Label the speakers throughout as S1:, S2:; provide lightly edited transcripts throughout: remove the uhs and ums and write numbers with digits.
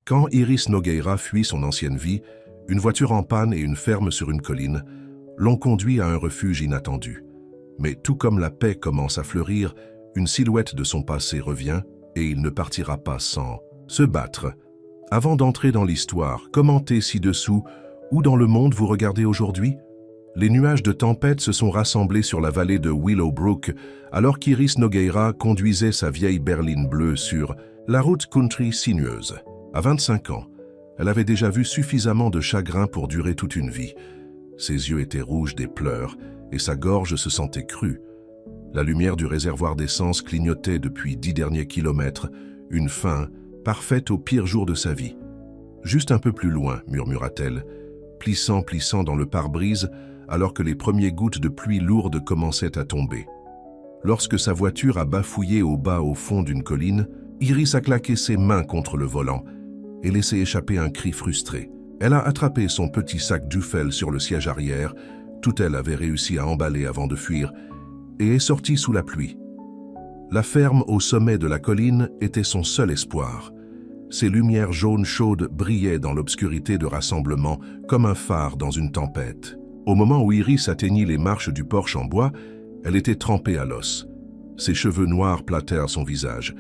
S1: Quand Iris Nogueira fuit son ancienne vie, une voiture en panne et une ferme sur une colline l'ont conduit à un refuge inattendu. Mais tout comme la paix commence à fleurir, une silhouette de son passé revient et il ne partira pas sans se battre. Avant d'entrer dans l'histoire, commentez ci-dessous où dans le monde vous regardez aujourd'hui. Les nuages de tempête se sont rassemblés sur la vallée de Willowbrook alors qu'Iris Nogueira conduisait sa vieille berline bleue sur la route country sinueuse. À 25 ans, elle avait déjà vu suffisamment de chagrin pour durer toute une vie. Ses yeux étaient rouges des pleurs et sa gorge se sentait crue. La lumière du réservoir d'essence clignotait depuis 10 derniers kilomètres, une fin parfaite au pire jour de sa vie. Juste un peu plus loin, murmura-t-elle, plissant dans le pare-brise alors que les premières gouttes de pluie lourde commençaient à tomber. Lorsque sa voiture a bafouillé au bas au fond d'une colline, Iris a claqué ses mains contre le volant et laissé échapper un cri frustré. Elle a attrapé son petit sac Duffel sur le siège arrière, tout elle avait réussi à emballer avant de fuir, et est sortie sous la pluie. La ferme au sommet de la colline était son seul espoir. Ses lumières jaunes chaudes brillaient dans l'obscurité de rassemblement comme un phare dans une tempête. Au moment où Iris atteignit les marches du porche en bois, elle était trempée à l'os. Ses cheveux noirs platèrent son visage,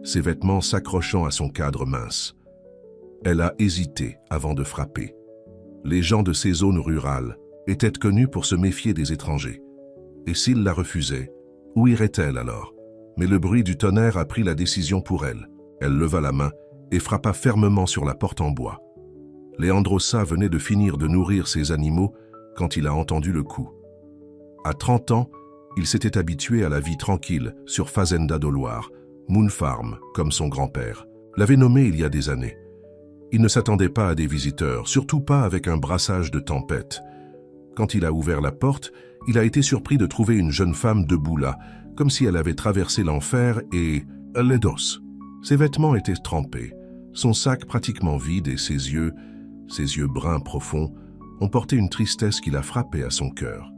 S1: ses vêtements s'accrochant à son cadre mince. Elle a hésité avant de frapper. Les gens de ces zones rurales étaient connus pour se méfier des étrangers. Et s'ils la refusaient, où irait-elle alors? Mais le bruit du tonnerre a pris la décision pour elle. Elle leva la main et frappa fermement sur la porte en bois. Leandrosa venait de finir de nourrir ses animaux quand il a entendu le coup. À 30 ans, il s'était habitué à la vie tranquille sur Fazenda do Loire, Moon Farm, comme son grand-père l'avait nommé il y a des années. Il ne s'attendait pas à des visiteurs, surtout pas avec un brassage de tempête. Quand il a ouvert la porte, il a été surpris de trouver une jeune femme debout là, comme si elle avait traversé l'enfer et l'Edos. Ses vêtements étaient trempés, son sac pratiquement vide et ses yeux bruns profonds, ont porté une tristesse qui l'a frappé à son cœur.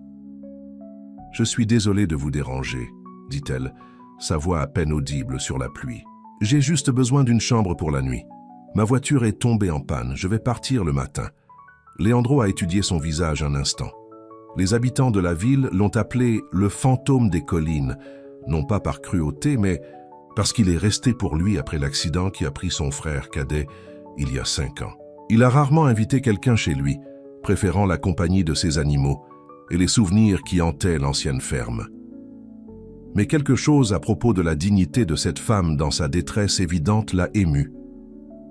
S1: « Je suis désolée de vous déranger, » dit-elle, sa voix à peine audible sur la pluie. « J'ai juste besoin d'une chambre pour la nuit. Ma voiture est tombée en panne, je vais partir le matin. » Leandro a étudié son visage un instant. Les habitants de la ville l'ont appelé le fantôme des collines, non pas par cruauté, mais parce qu'il est resté pour lui après l'accident qui a pris son frère cadet il y a 5 ans. Il a rarement invité quelqu'un chez lui, préférant la compagnie de ses animaux et les souvenirs qui hantaient l'ancienne ferme. Mais quelque chose à propos de la dignité de cette femme dans sa détresse évidente l'a ému.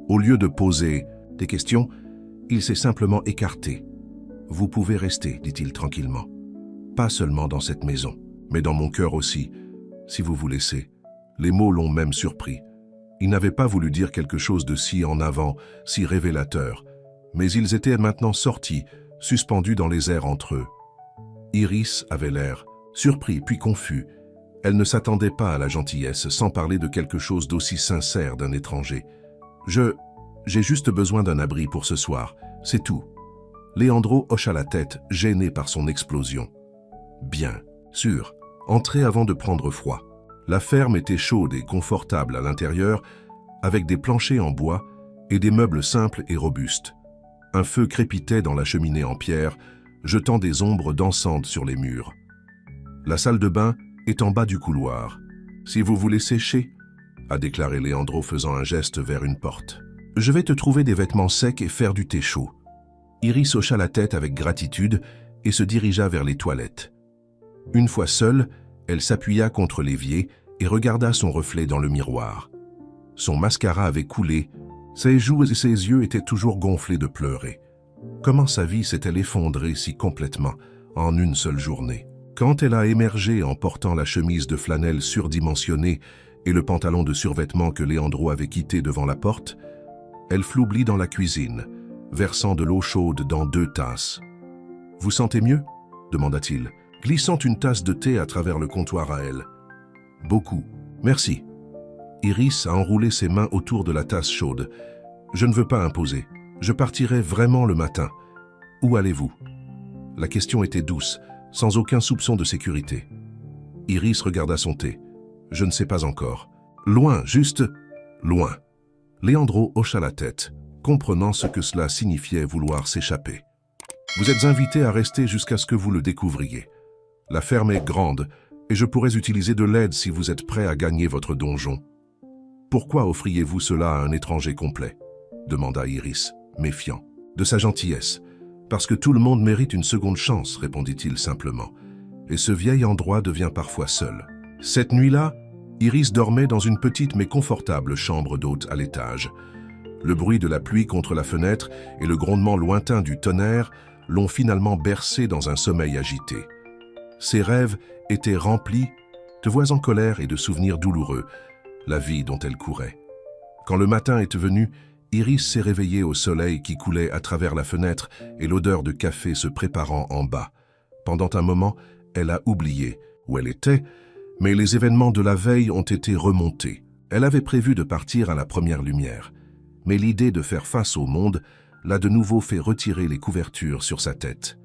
S1: Au lieu de poser des questions, il s'est simplement écarté. « Vous pouvez rester, dit-il tranquillement. Pas seulement dans cette maison, mais dans mon cœur aussi, si vous vous laissez. » Les mots l'ont même surpris. Il n'avait pas voulu dire quelque chose de si en avant, si révélateur, mais ils étaient maintenant sortis, suspendus dans les airs entre eux. Iris avait l'air surpris puis confus. Elle ne s'attendait pas à la gentillesse, sans parler de quelque chose d'aussi sincère d'un étranger. « J'ai juste besoin d'un abri pour ce soir, c'est tout. » Leandro hocha la tête, gêné par son explosion. « Bien, sûr, entrez avant de prendre froid. » La ferme était chaude et confortable à l'intérieur, avec des planchers en bois et des meubles simples et robustes. Un feu crépitait dans la cheminée en pierre, jetant des ombres dansantes sur les murs. La salle de bain est en bas du couloir. « Si vous voulez sécher, » a déclaré Leandro faisant un geste vers une porte. « Je vais te trouver des vêtements secs et faire du thé chaud. » Iris hocha la tête avec gratitude et se dirigea vers les toilettes. Une fois seule, elle s'appuya contre l'évier et regarda son reflet dans le miroir. Son mascara avait coulé, ses joues et ses yeux étaient toujours gonflés de pleurer. Comment sa vie s'est-elle effondrée si complètement, en une seule journée? Quand elle a émergé en portant la chemise de flanelle surdimensionnée et le pantalon de survêtement que Leandro avait quitté devant la porte, elle floublit dans la cuisine, versant de l'eau chaude dans 2 tasses. « Vous sentez mieux ?» demanda-t-il, glissant une tasse de thé à travers le comptoir à elle. « Beaucoup, merci. » Iris a enroulé ses mains autour de la tasse chaude. « Je ne veux pas imposer. Je partirai vraiment le matin. Où allez-vous » La question était douce, sans aucun soupçon de sécurité. Iris regarda son thé. « Je ne sais pas encore. Loin, juste loin. » Leandro hocha la tête. « comprenant ce que cela signifiait vouloir s'échapper. Vous êtes invité à rester jusqu'à ce que vous le découvriez. La ferme est grande et je pourrais utiliser de l'aide si vous êtes prêt à gagner votre donjon. Pourquoi offriez-vous cela à un étranger complet ? Demanda Iris, méfiant. De sa gentillesse. Parce que tout le monde mérite une seconde chance, répondit-il simplement. Et ce vieil endroit devient parfois seul. Cette nuit-là, Iris dormait dans une petite mais confortable chambre d'hôte à l'étage. Le bruit de la pluie contre la fenêtre et le grondement lointain du tonnerre l'ont finalement bercée dans un sommeil agité. Ses rêves étaient remplis de voix en colère et de souvenirs douloureux, la vie dont elle courait. Quand le matin est venu, Iris s'est réveillée au soleil qui coulait à travers la fenêtre et l'odeur de café se préparant en bas. Pendant un moment, elle a oublié où elle était, mais les événements de la veille ont été remontés. Elle avait prévu de partir à la première lumière, mais l'idée de faire face au monde l'a de nouveau fait retirer les couvertures sur sa tête.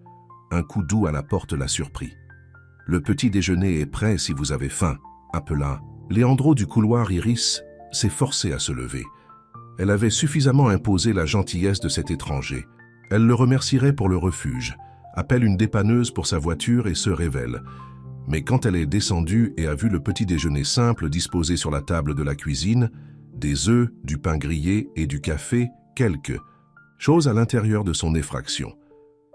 S1: Un coup doux à la porte l'a surpris. « Le petit déjeuner est prêt si vous avez faim », appela. Léandro du couloir Iris s'est forcé à se lever. Elle avait suffisamment imposé la gentillesse de cet étranger. Elle le remercierait pour le refuge, appelle une dépanneuse pour sa voiture et se révèle. Mais quand elle est descendue et a vu le petit déjeuner simple disposé sur la table de la cuisine, des œufs, du pain grillé et du café, quelques choses à l'intérieur de son effraction.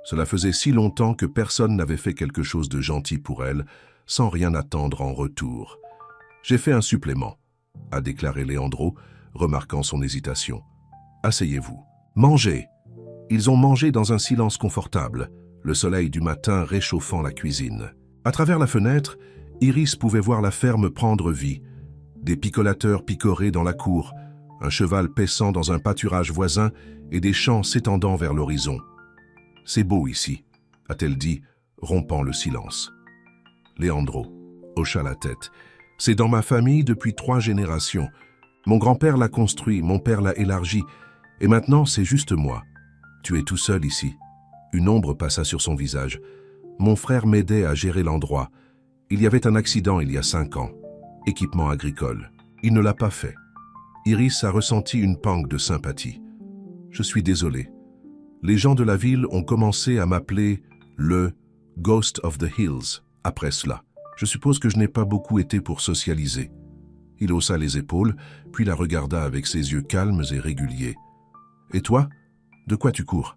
S1: Cela faisait si longtemps que personne n'avait fait quelque chose de gentil pour elle, sans rien attendre en retour. « J'ai fait un supplément », a déclaré Léandro, remarquant son hésitation. « Asseyez-vous. Mangez !» Ils ont mangé dans un silence confortable, le soleil du matin réchauffant la cuisine. À travers la fenêtre, Iris pouvait voir la ferme prendre vie. Des picolateurs picoraient dans la cour, un cheval paissant dans un pâturage voisin et des champs s'étendant vers l'horizon. « C'est beau ici », a-t-elle dit, rompant le silence. Léandro hocha la tête. « C'est dans ma famille depuis 3 générations. Mon grand-père l'a construit, mon père l'a élargi, et maintenant c'est juste moi. Tu es tout seul ici. » Une ombre passa sur son visage. « Mon frère m'aidait à gérer l'endroit. Il y avait un accident il y a 5 ans. Équipement agricole. Il ne l'a pas fait. » Iris a ressenti une pangue de sympathie. « Je suis désolé. Les gens de la ville ont commencé à m'appeler le « Ghost of the Hills » après cela. Je suppose que je n'ai pas beaucoup été pour socialiser. » Il haussa les épaules, puis la regarda avec ses yeux calmes et réguliers. « Et toi? De quoi tu cours ?»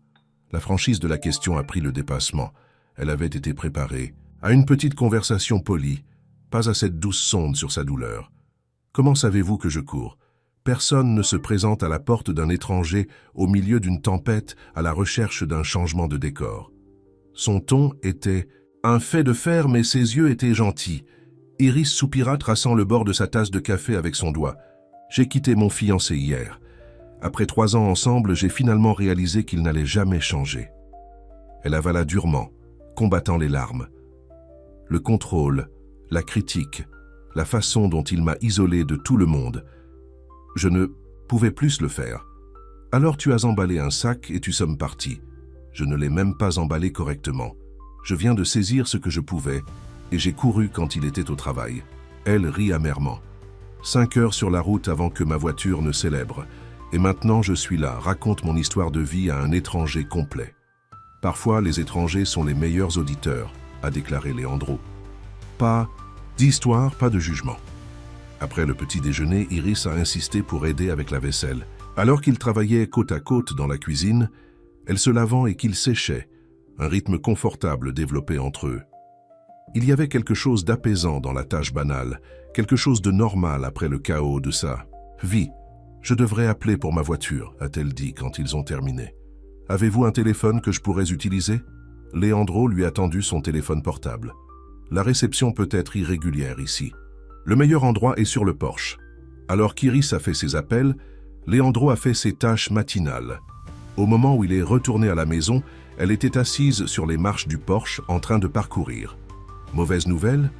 S1: La franchise de la question a pris le dépassement. Elle avait été préparée à une petite conversation polie, pas à cette douce sonde sur sa douleur. « Comment savez-vous que je cours? Personne ne se présente à la porte d'un étranger au milieu d'une tempête à la recherche d'un changement de décor. » Son ton était un fait de fer, mais ses yeux étaient gentils. Iris soupira, traçant le bord de sa tasse de café avec son doigt. « J'ai quitté mon fiancé hier. Après 3 ans ensemble, j'ai finalement réalisé qu'il n'allait jamais changer. » Elle avala durement, combattant les larmes. Le contrôle, la critique, la façon dont il m'a isolé de tout le monde. Je ne pouvais plus le faire. Alors tu as emballé un sac et tu sommes partis. Je ne l'ai même pas emballé correctement. Je viens de saisir ce que je pouvais et j'ai couru quand il était au travail. Elle rit amèrement. 5 heures sur la route avant que ma voiture ne célèbre. Et maintenant je suis là, raconte mon histoire de vie à un étranger complet. Parfois les étrangers sont les meilleurs auditeurs, a déclaré Léandro. Pas d'histoire, pas de jugement. Après le petit déjeuner, Iris a insisté pour aider avec la vaisselle. Alors qu'ils travaillaient côte à côte dans la cuisine, elle se lavant et qu'ils séchaient, un rythme confortable développé entre eux. Il y avait quelque chose d'apaisant dans la tâche banale, quelque chose de normal après le chaos de sa vie. « Je devrais appeler pour ma voiture », a-t-elle dit quand ils ont terminé. « Avez-vous un téléphone que je pourrais utiliser ?» Léandro lui a tendu son téléphone portable. La réception peut être irrégulière ici. Le meilleur endroit est sur le porche. Alors qu'Iris a fait ses appels, Léandro a fait ses tâches matinales. Au moment où il est retourné à la maison, elle était assise sur les marches du porche en train de parcourir. Mauvaise nouvelle,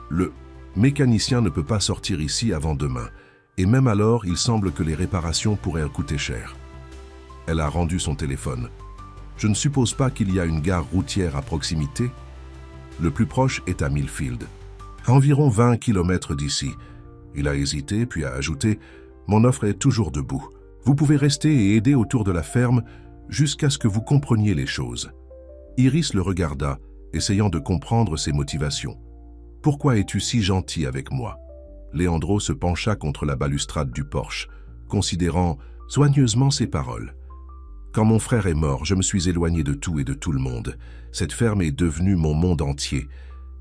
S1: le mécanicien ne peut pas sortir ici avant demain, et même alors, il semble que les réparations pourraient coûter cher. Elle a rendu son téléphone. Je ne suppose pas qu'il y a une gare routière à proximité. Le plus proche est à Millfield, à environ 20 km d'ici. Il a hésité, puis a ajouté « Mon offre est toujours debout. Vous pouvez rester et aider autour de la ferme jusqu'à ce que vous compreniez les choses. » Iris le regarda, essayant de comprendre ses motivations. « Pourquoi es-tu si gentil avec moi ?» Leandro se pencha contre la balustrade du porche, considérant soigneusement ses paroles. « Quand mon frère est mort, je me suis éloigné de tout et de tout le monde. Cette ferme est devenue mon monde entier.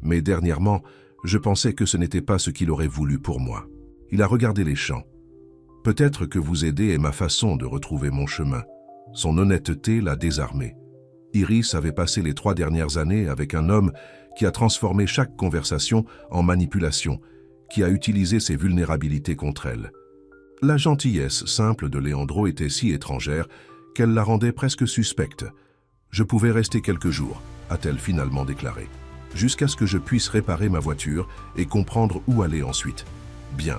S1: Mais dernièrement, je pensais que ce n'était pas ce qu'il aurait voulu pour moi. » Il a regardé les champs. « Peut-être que vous aider est ma façon de retrouver mon chemin. » Son honnêteté l'a désarmé. Iris avait passé les 3 dernières années avec un homme qui a transformé chaque conversation en manipulation, qui a utilisé ses vulnérabilités contre elle. La gentillesse simple de Leandro était si étrangère qu'elle la rendait presque suspecte. « Je pouvais rester quelques jours », a-t-elle finalement déclaré, « jusqu'à ce que je puisse réparer ma voiture et comprendre où aller ensuite. »« Bien »,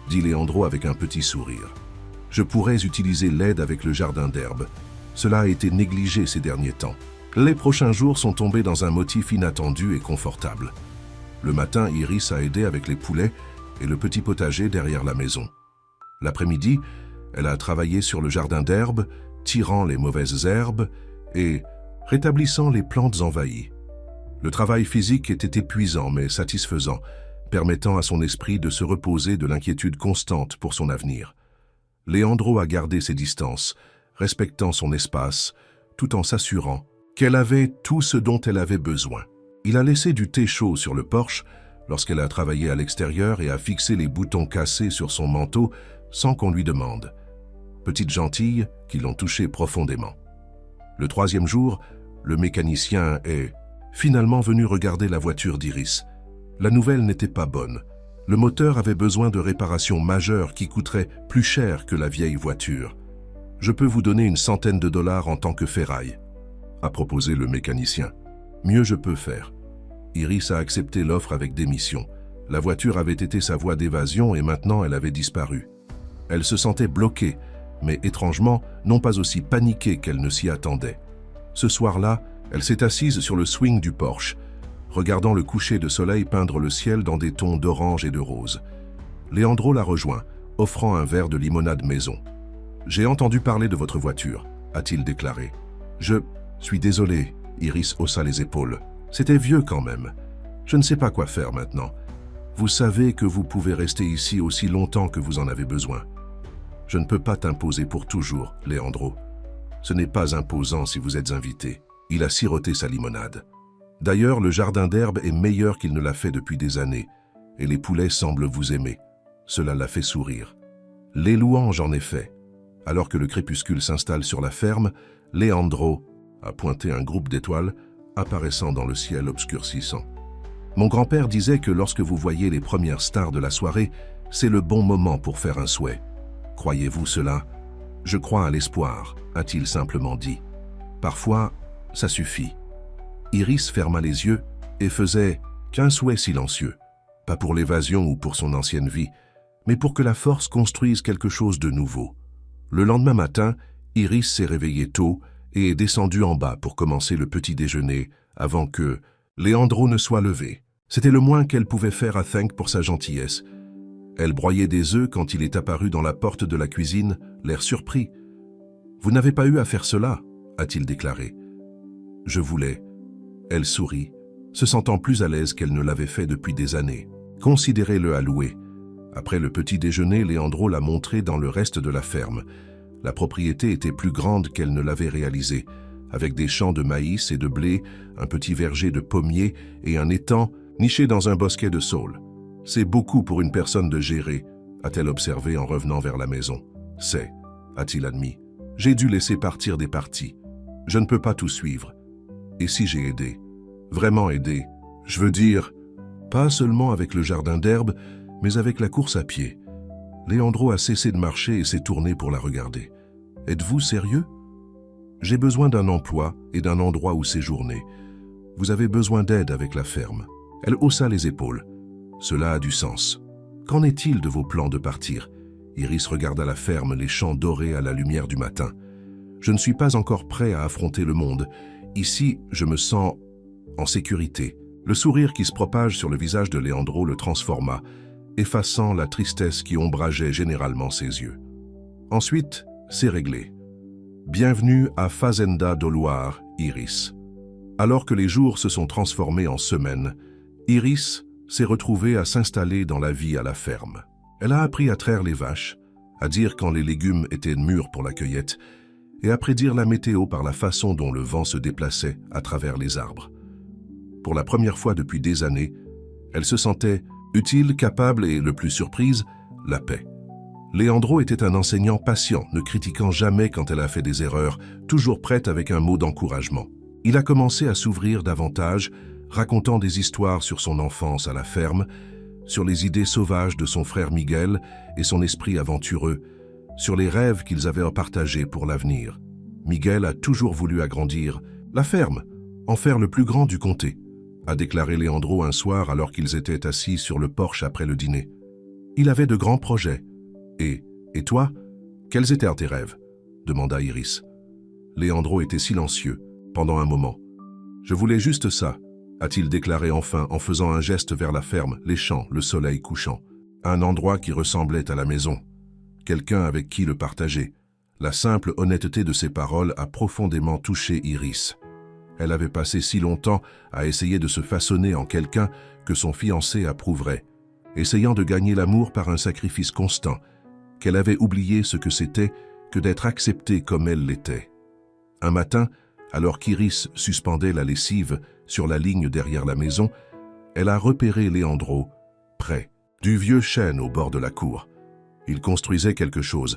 S1: dit Leandro avec un petit sourire. « Je pourrais utiliser l'aide avec le jardin d'herbe. Cela a été négligé ces derniers temps. » Les prochains jours sont tombés dans un motif inattendu et confortable. Le matin, Iris a aidé avec les poulets et le petit potager derrière la maison. L'après-midi, elle a travaillé sur le jardin d'herbe, tirant les mauvaises herbes et rétablissant les plantes envahies. Le travail physique était épuisant mais satisfaisant, permettant à son esprit de se reposer de l'inquiétude constante pour son avenir. Leandro a gardé ses distances, respectant son espace, tout en s'assurant qu'elle avait tout ce dont elle avait besoin. Il a laissé du thé chaud sur le porche lorsqu'elle a travaillé à l'extérieur et a fixé les boutons cassés sur son manteau sans qu'on lui demande. Petites gentilles qui l'ont touché profondément. Le 3e jour, le mécanicien est finalement venu regarder la voiture d'Iris. La nouvelle n'était pas bonne. Le moteur avait besoin de réparations majeures qui coûteraient plus cher que la vieille voiture. « Je peux vous donner une centaine de dollars en tant que ferraille », a proposé le mécanicien. « Mieux je peux faire. » Iris a accepté l'offre avec démission. La voiture avait été sa voie d'évasion et maintenant elle avait disparu. Elle se sentait bloquée, mais étrangement, non pas aussi paniquée qu'elle ne s'y attendait. Ce soir-là, elle s'est assise sur le swing du porche, regardant le coucher de soleil peindre le ciel dans des tons d'orange et de rose. Leandro la rejoint, offrant un verre de limonade maison. « J'ai entendu parler de votre voiture », a-t-il déclaré. « Je suis désolé », Iris haussa les épaules. « C'était vieux quand même. Je ne sais pas quoi faire maintenant. Vous savez que vous pouvez rester ici aussi longtemps que vous en avez besoin. Je ne peux pas t'imposer pour toujours, Leandro. Ce n'est pas imposant si vous êtes invité. » Il a siroté sa limonade. D'ailleurs, le jardin d'herbe est meilleur qu'il ne l'a fait depuis des années, et les poulets semblent vous aimer. Cela l'a fait sourire. Les louanges, en effet. Alors que le crépuscule s'installe sur la ferme, Leandro a pointé un groupe d'étoiles apparaissant dans le ciel obscurcissant. Mon grand-père disait que lorsque vous voyez les premières stars de la soirée, c'est le bon moment pour faire un souhait. Croyez-vous cela? Je crois à l'espoir, a-t-il simplement dit. Parfois, ça suffit. Iris ferma les yeux et faisait qu'un souhait silencieux, pas pour l'évasion ou pour son ancienne vie, mais pour que la force construise quelque chose de nouveau. Le lendemain matin, Iris s'est réveillée tôt et est descendue en bas pour commencer le petit déjeuner avant que Leandro ne soit levé. C'était le moins qu'elle pouvait faire à Thank pour sa gentillesse. Elle broyait des œufs quand il est apparu dans la porte de la cuisine, l'air surpris. « Vous n'avez pas eu à faire cela », a-t-il déclaré. « Je voulais. » Elle sourit, se sentant plus à l'aise qu'elle ne l'avait fait depuis des années. « Considérez-le alloué. » Après le petit déjeuner, Leandro l'a montré dans le reste de la ferme. La propriété était plus grande qu'elle ne l'avait réalisé, avec des champs de maïs et de blé, un petit verger de pommiers et un étang niché dans un bosquet de saules. « C'est beaucoup pour une personne de gérer », a-t-elle observé en revenant vers la maison. « C'est », a-t-il admis. « J'ai dû laisser partir des parties. Je ne peux pas tout suivre. Et si j'ai aidé, vraiment aidé, je veux dire, pas seulement avec le jardin d'herbe, mais avec la course à pied. » Leandro a cessé de marcher et s'est tourné pour la regarder. « Êtes-vous sérieux? J'ai besoin d'un emploi et d'un endroit où séjourner. Vous avez besoin d'aide avec la ferme. » Elle haussa les épaules. « Cela a du sens. Qu'en est-il de vos plans de partir ?» Iris regarda la ferme, les champs dorés à la lumière du matin. « Je ne suis pas encore prêt à affronter le monde. Ici, je me sens en sécurité. » Le sourire qui se propage sur le visage de Leandro le transforma, effaçant la tristesse qui ombrageait généralement ses yeux. Ensuite, c'est réglé. Bienvenue à Fazenda do Luar, Iris. Alors que les jours se sont transformés en semaines, Iris s'est retrouvée à s'installer dans la vie à la ferme. Elle a appris à traire les vaches, à dire quand les légumes étaient mûrs pour la cueillette, et à prédire la météo par la façon dont le vent se déplaçait à travers les arbres. Pour la première fois depuis des années, elle se sentait utile, capable et, le plus surprise, la paix. Leandro était un enseignant patient, ne critiquant jamais quand elle a fait des erreurs, toujours prête avec un mot d'encouragement. Il a commencé à s'ouvrir davantage, racontant des histoires sur son enfance à la ferme, sur les idées sauvages de son frère Miguel et son esprit aventureux, sur les rêves qu'ils avaient partagés pour l'avenir. Miguel a toujours voulu agrandir la ferme, en faire le plus grand du comté, a déclaré Leandro un soir alors qu'ils étaient assis sur le porche après le dîner. Il avait de grands projets. Et toi, quels étaient tes rêves? Demanda Iris. Leandro était silencieux pendant un moment. Je voulais juste ça, a-t-il déclaré enfin en faisant un geste vers la ferme, les champs, le soleil couchant. Un endroit qui ressemblait à la maison. Quelqu'un avec qui le partager. La simple honnêteté de ses paroles a profondément touché Iris. Elle avait passé si longtemps à essayer de se façonner en quelqu'un que son fiancé approuverait, essayant de gagner l'amour par un sacrifice constant, qu'elle avait oublié ce que c'était que d'être acceptée comme elle l'était. Un matin, alors qu'Iris suspendait la lessive sur la ligne derrière la maison, elle a repéré Leandro, près du vieux chêne au bord de la cour. Il construisait quelque chose,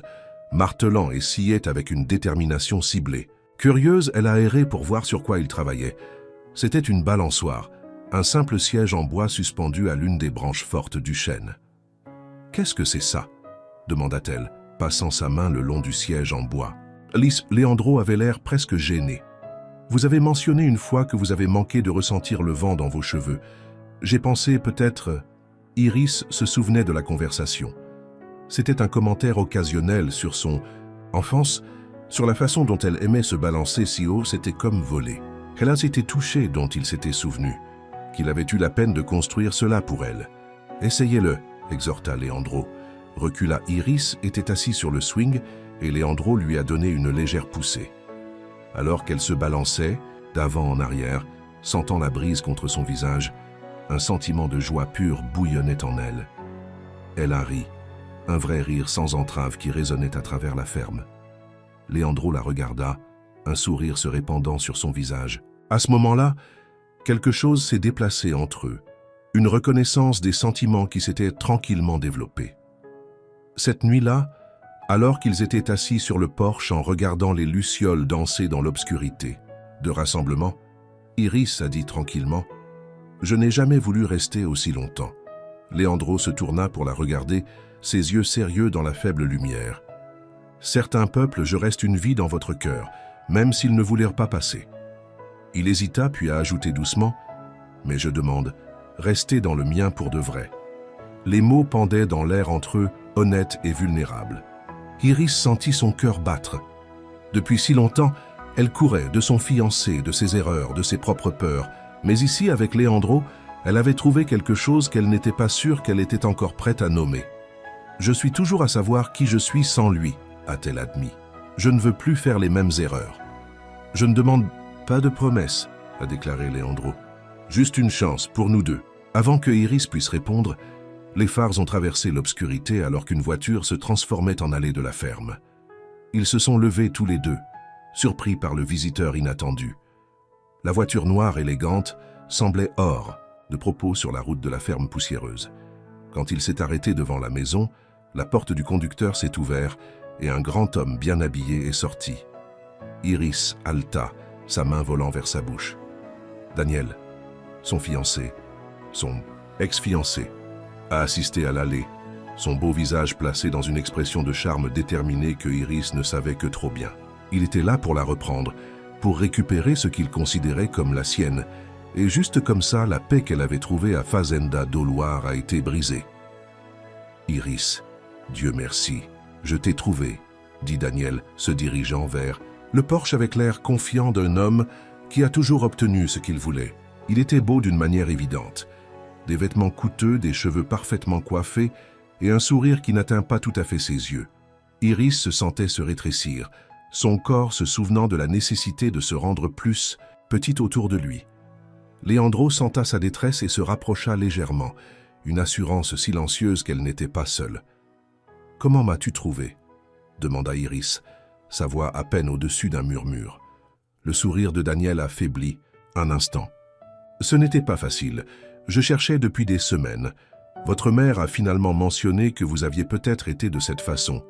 S1: martelant et sciait avec une détermination ciblée. Curieuse, elle a erré pour voir sur quoi il travaillait. C'était une balançoire, un simple siège en bois suspendu à l'une des branches fortes du chêne. « Qu'est-ce que c'est ça ?» demanda-t-elle, passant sa main le long du siège en bois. Leandro avait l'air presque gêné. « Vous avez mentionné une fois que vous avez manqué de ressentir le vent dans vos cheveux. J'ai pensé peut-être... » Iris se souvenait de la conversation. C'était un commentaire occasionnel sur son enfance, sur la façon dont elle aimait se balancer si haut, c'était comme voler. Elle a été touchée dont il s'était souvenu, qu'il avait eu la peine de construire cela pour elle. « Essayez-le », exhorta Leandro. Recula Iris était assis sur le swing et Leandro lui a donné une légère poussée. Alors qu'elle se balançait, d'avant en arrière, sentant la brise contre son visage, un sentiment de joie pure bouillonnait en elle. Elle a ri, un vrai rire sans entrave qui résonnait à travers la ferme. Leandro la regarda, un sourire se répandant sur son visage. À ce moment-là, quelque chose s'est déplacé entre eux, une reconnaissance des sentiments qui s'étaient tranquillement développés. Cette nuit-là, alors qu'ils étaient assis sur le porche en regardant les lucioles danser dans l'obscurité de rassemblement, Iris a dit tranquillement « Je n'ai jamais voulu rester aussi longtemps. » Leandro se tourna pour la regarder, ses yeux sérieux dans la faible lumière. « Certains peuples, je reste une vie dans votre cœur, même s'ils ne voulèrent pas passer. » Il hésita puis a ajouté doucement « Mais je demande, restez dans le mien pour de vrai. » Les mots pendaient dans l'air entre eux, honnêtes et vulnérables. Iris sentit son cœur battre. Depuis si longtemps, elle courait de son fiancé, de ses erreurs, de ses propres peurs. Mais ici, avec Leandro, elle avait trouvé quelque chose qu'elle n'était pas sûre qu'elle était encore prête à nommer. « Je suis toujours à savoir qui je suis sans lui », a-t-elle admis. « Je ne veux plus faire les mêmes erreurs. »« Je ne demande pas de promesse », a déclaré Leandro. « Juste une chance pour nous deux. » Avant que Iris puisse répondre, les phares ont traversé l'obscurité alors qu'une voiture se transformait en allée de la ferme. Ils se sont levés tous les deux, surpris par le visiteur inattendu. La voiture noire élégante semblait hors de propos sur la route de la ferme poussiéreuse. Quand il s'est arrêté devant la maison, la porte du conducteur s'est ouverte et un grand homme bien habillé est sorti. Iris haleta, sa main volant vers sa bouche. Daniel, son fiancé, son ex-fiancé, a assisté à l'allée, son beau visage placé dans une expression de charme déterminée que Iris ne savait que trop bien. Il était là pour la reprendre, pour récupérer ce qu'il considérait comme la sienne, et juste comme ça, la paix qu'elle avait trouvée à Fazenda do Luar a été brisée. « Iris, Dieu merci, je t'ai trouvé », dit Daniel, se dirigeant vers le porche avec l'air confiant d'un homme qui a toujours obtenu ce qu'il voulait. Il était beau d'une manière évidente. Des vêtements coûteux, des cheveux parfaitement coiffés et un sourire qui n'atteint pas tout à fait ses yeux. Iris se sentait se rétrécir, son corps se souvenant de la nécessité de se rendre plus petit autour de lui. Leandro senta sa détresse et se rapprocha légèrement, une assurance silencieuse qu'elle n'était pas seule. « Comment m'as-tu trouvé ?» demanda Iris, sa voix à peine au-dessus d'un murmure. Le sourire de Daniel a faibli un instant. « Ce n'était pas facile. Je cherchais depuis des semaines. Votre mère a finalement mentionné que vous aviez peut-être été de cette façon. »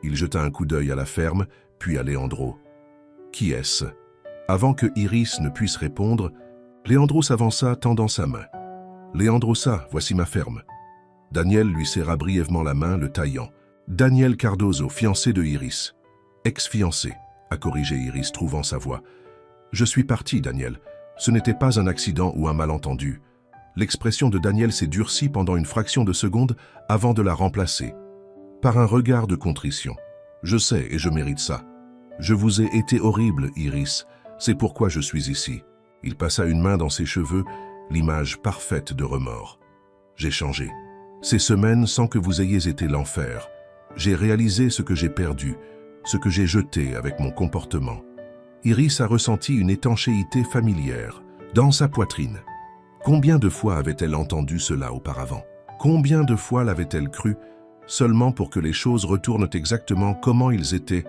S1: Il jeta un coup d'œil à la ferme, puis à Leandro. « Qui est-ce » Avant que Iris ne puisse répondre, Leandro s'avança tendant sa main. « Leandrosa, voici ma ferme. » Daniel lui serra brièvement la main, le taillant. « Daniel Cardozo, fiancé de Iris. »« Ex-fiancé », a corrigé Iris, trouvant sa voix. « Je suis parti, Daniel. Ce n'était pas un accident ou un malentendu. » L'expression de Daniel s'est durcie pendant une fraction de seconde avant de la remplacer par un regard de contrition. « Je sais et je mérite ça. Je vous ai été horrible, Iris. C'est pourquoi je suis ici. » Il passa une main dans ses cheveux, l'image parfaite de remords. « J'ai changé. Ces semaines sans que vous ayez été l'enfer. J'ai réalisé ce que j'ai perdu, ce que j'ai jeté avec mon comportement. » Iris a ressenti une étanchéité familière dans sa poitrine. Combien de fois avait-elle entendu cela auparavant? Combien de fois l'avait-elle cru, seulement pour que les choses retournent exactement comment ils étaient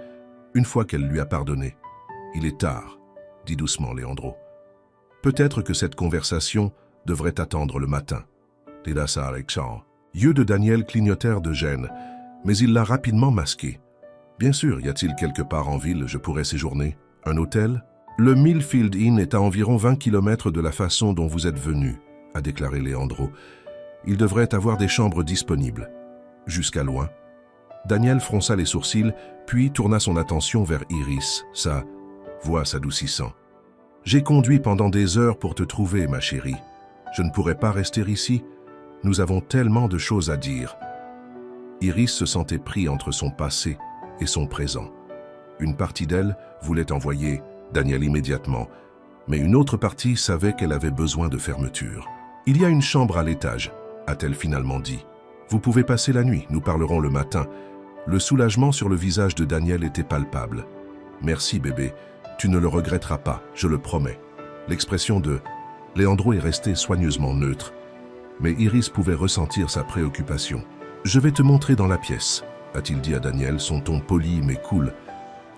S1: une fois qu'elle lui a pardonné? « Il est tard, » dit doucement Leandro. « Peut-être que cette conversation devrait attendre le matin. » Yeux de Daniel clignotèrent de gêne, mais il l'a rapidement masqué. « Bien sûr, y a-t-il quelque part en ville je pourrais séjourner? Un hôtel? » « Le Millfield Inn est à environ 20 km de la façon dont vous êtes venu, » a déclaré Leandro. « Il devrait avoir des chambres disponibles. » Jusqu'à loin. Daniel fronça les sourcils, puis tourna son attention vers Iris, sa voix s'adoucissant. « J'ai conduit pendant des heures pour te trouver, ma chérie. Je ne pourrais pas rester ici. Nous avons tellement de choses à dire. » Iris se sentait pris entre son passé et son présent. Une partie d'elle voulait envoyer Daniel immédiatement, mais une autre partie savait qu'elle avait besoin de fermeture. « Il y a une chambre à l'étage, » a-t-elle finalement dit. « Vous pouvez passer la nuit, nous parlerons le matin. » Le soulagement sur le visage de Daniel était palpable. « Merci bébé, tu ne le regretteras pas, je le promets. » L'expression de Leandro est restée soigneusement neutre, mais Iris pouvait ressentir sa préoccupation. « Je vais te montrer dans la pièce, » a-t-il dit à Daniel, son ton poli mais cool.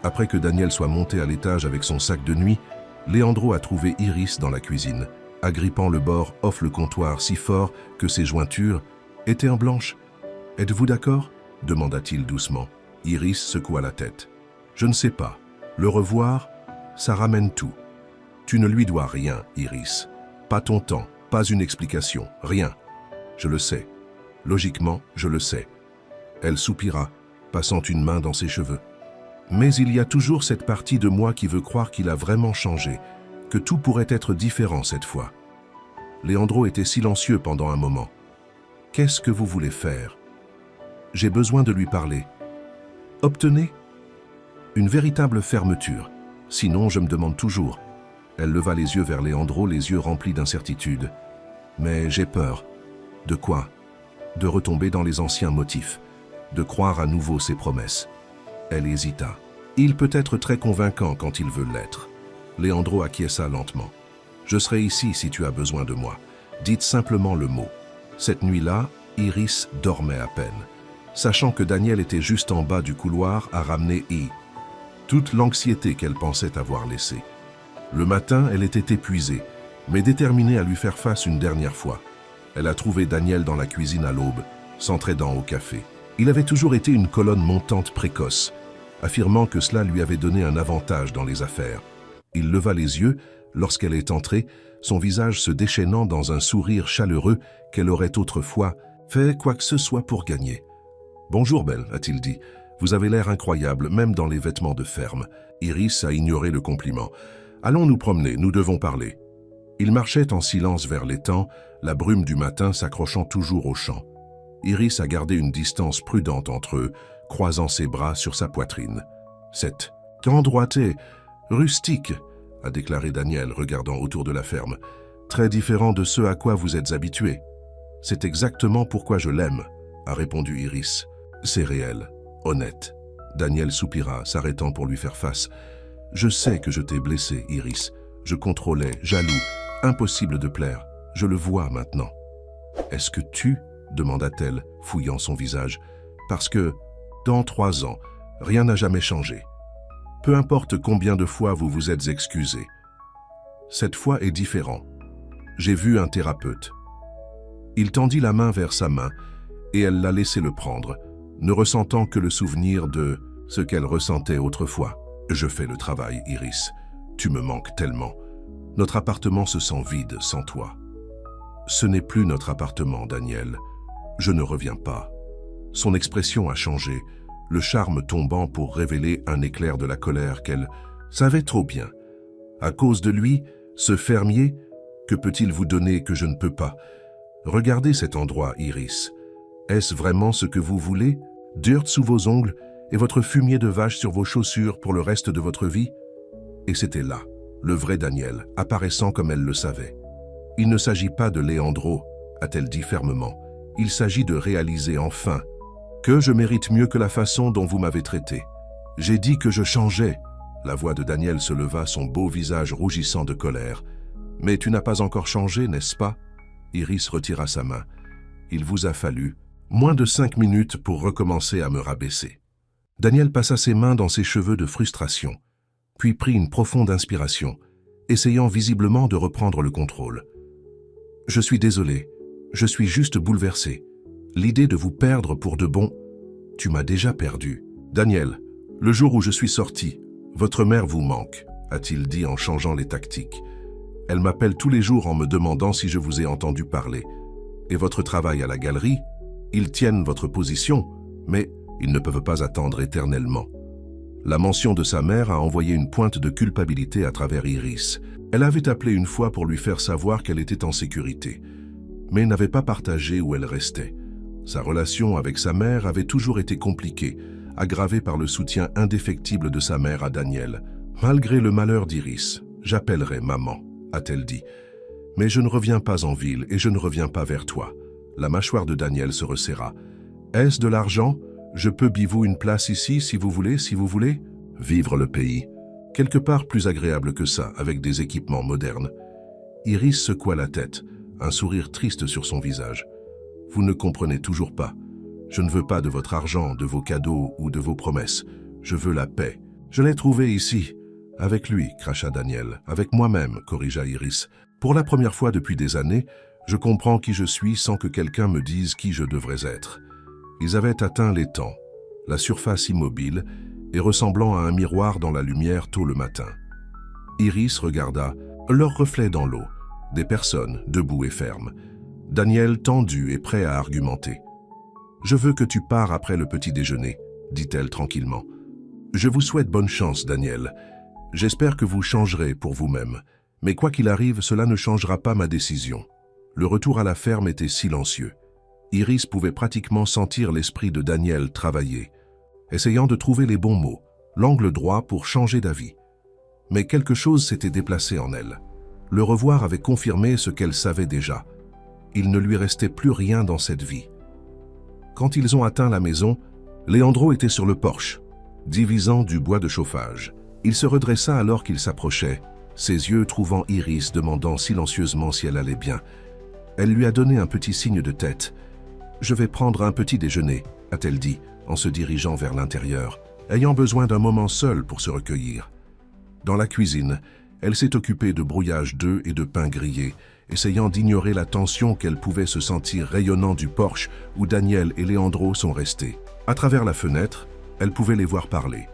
S1: Après que Daniel soit monté à l'étage avec son sac de nuit, Leandro a trouvé Iris dans la cuisine, agrippant le bord off le comptoir si fort que ses jointures étaient en blanche. « Êtes-vous d'accord » demanda-t-il doucement. Iris secoua la tête. « Je ne sais pas. Le revoir, ça ramène tout. Tu ne lui dois rien, Iris. Pas ton temps, pas une explication, rien. Je le sais. Logiquement, je le sais. » Elle soupira, passant une main dans ses cheveux. Mais il y a toujours cette partie de moi qui veut croire qu'il a vraiment changé, que tout pourrait être différent cette fois. Leandro était silencieux pendant un moment. « Qu'est-ce que vous voulez faire ?» « J'ai besoin de lui parler. »« Obtenez ?» Une véritable fermeture. Sinon, je me demande toujours. Elle leva les yeux vers Leandro, les yeux remplis d'incertitude. « Mais j'ai peur. » « De quoi ?»« De retomber dans les anciens motifs, de croire à nouveau ses promesses. » Elle hésita. Il peut être très convaincant quand il veut l'être. Leandro acquiesça lentement. « Je serai ici si tu as besoin de moi. Dites simplement le mot. » Cette nuit-là, Iris dormait à peine, sachant que Daniel était juste en bas du couloir à ramener toute l'anxiété qu'elle pensait avoir laissée. Le matin, elle était épuisée, mais déterminée à lui faire face une dernière fois. Elle a trouvé Daniel dans la cuisine à l'aube, s'entraidant au café. Il avait toujours été une colonne montante précoce, affirmant que cela lui avait donné un avantage dans les affaires. Il leva les yeux lorsqu'elle est entrée, son visage se déchaînant dans un sourire chaleureux qu'elle aurait autrefois fait quoi que ce soit pour gagner. « Bonjour, belle, a-t-il dit. Vous avez l'air incroyable, même dans les vêtements de ferme. » Iris a ignoré le compliment. « Allons nous promener, nous devons parler. » Ils marchaient en silence vers l'étang, la brume du matin s'accrochant toujours au champ. Iris a gardé une distance prudente entre eux, croisant ses bras sur sa poitrine. « Cette grande droité, rustique, » a déclaré Daniel, regardant autour de la ferme. « Très différent de ce à quoi vous êtes habitués. »« C'est exactement pourquoi je l'aime, » a répondu Iris. « C'est réel, honnête. Daniel soupira, s'arrêtant pour lui faire face. « Je sais que je t'ai blessé, Iris. Je contrôlais, jaloux, impossible de plaire. Je le vois maintenant. »« Est-ce que tu ?» demanda-t-elle, fouillant son visage. « Parce que, dans 3 ans, rien n'a jamais changé. Peu importe combien de fois vous vous êtes excusé. Cette fois est différent. J'ai vu un thérapeute. » Il tendit la main vers sa main et elle l'a laissé le prendre, ne ressentant que le souvenir de ce qu'elle ressentait autrefois. « Je fais le travail, Iris. Tu me manques tellement. Notre appartement se sent vide sans toi. »« Ce n'est plus notre appartement, Daniel. Je ne reviens pas. » Son expression a changé, le charme tombant pour révéler un éclair de la colère qu'elle savait trop bien. « À cause de lui, ce fermier, que peut-il vous donner que je ne peux pas? Regardez cet endroit, Iris. Est-ce vraiment ce que vous voulez? Dirt sous vos ongles et votre fumier de vache sur vos chaussures pour le reste de votre vie? » Et c'était là, le vrai Daniel, apparaissant comme elle le savait. « Il ne s'agit pas de Leandro, a-t-elle dit fermement. Il s'agit de réaliser enfin que je mérite mieux que la façon dont vous m'avez traité. J'ai dit que je changeais. » La voix de Daniel se leva, son beau visage rougissant de colère. « Mais tu n'as pas encore changé, n'est-ce pas ?» Iris retira sa main. « Il vous a fallu moins de 5 minutes pour recommencer à me rabaisser. » Daniel passa ses mains dans ses cheveux de frustration, puis prit une profonde inspiration, essayant visiblement de reprendre le contrôle. « Je suis désolé, je suis juste bouleversé. L'idée de vous perdre pour de bon, tu m'as déjà perdu. Daniel, le jour où je suis sorti, votre mère vous manque, a-t-il dit en changeant les tactiques. Elle m'appelle tous les jours en me demandant si je vous ai entendu parler. Et votre travail à la galerie, ils tiennent votre position, mais ils ne peuvent pas attendre éternellement. » La mention de sa mère a envoyé une pointe de culpabilité à travers Iris. Elle avait appelé une fois pour lui faire savoir qu'elle était en sécurité, mais n'avait pas partagé où elle restait. Sa relation avec sa mère avait toujours été compliquée, aggravée par le soutien indéfectible de sa mère à Daniel. « Malgré le malheur d'Iris, j'appellerai maman, » a-t-elle dit. « Mais je ne reviens pas en ville et je ne reviens pas vers toi. » La mâchoire de Daniel se resserra. « Est-ce de l'argent? Je peux bivou une place ici si vous voulez, Vivre le pays. Quelque part plus agréable que ça, avec des équipements modernes. » Iris secoua la tête, un sourire triste sur son visage. « Vous ne comprenez toujours pas. Je ne veux pas de votre argent, de vos cadeaux ou de vos promesses. Je veux la paix. Je l'ai trouvée ici. » « Avec lui, cracha Daniel. « Avec moi-même, corrigea Iris. Pour la première fois depuis des années, je comprends qui je suis sans que quelqu'un me dise qui je devrais être. » Ils avaient atteint l'étang, la surface immobile et ressemblant à un miroir dans la lumière tôt le matin. Iris regarda leur reflet dans l'eau, des personnes debout et fermes. Daniel tendu et prêt à argumenter. « Je veux que tu pars après le petit déjeuner, » dit-elle tranquillement. « Je vous souhaite bonne chance, Daniel. J'espère que vous changerez pour vous-même, mais quoi qu'il arrive, cela ne changera pas ma décision. » Le retour à la ferme était silencieux. Iris pouvait pratiquement sentir l'esprit de Daniel travailler, essayant de trouver les bons mots, l'angle droit pour changer d'avis. Mais quelque chose s'était déplacé en elle. Le revoir avait confirmé ce qu'elle savait déjà. Il ne lui restait plus rien dans cette vie. Quand ils ont atteint la maison, Leandro était sur le porche, divisant du bois de chauffage. Il se redressa alors qu'il s'approchait, ses yeux trouvant Iris demandant silencieusement si elle allait bien. Elle lui a donné un petit signe de tête. « Je vais prendre un petit déjeuner », a-t-elle dit, en se dirigeant vers l'intérieur, ayant besoin d'un moment seul pour se recueillir. Dans la cuisine, elle s'est occupée de brouillage d'œufs et de pain grillé, essayant d'ignorer la tension qu'elle pouvait se sentir rayonnant du porche où Daniel et Leandro sont restés. À travers la fenêtre, elle pouvait les voir parler.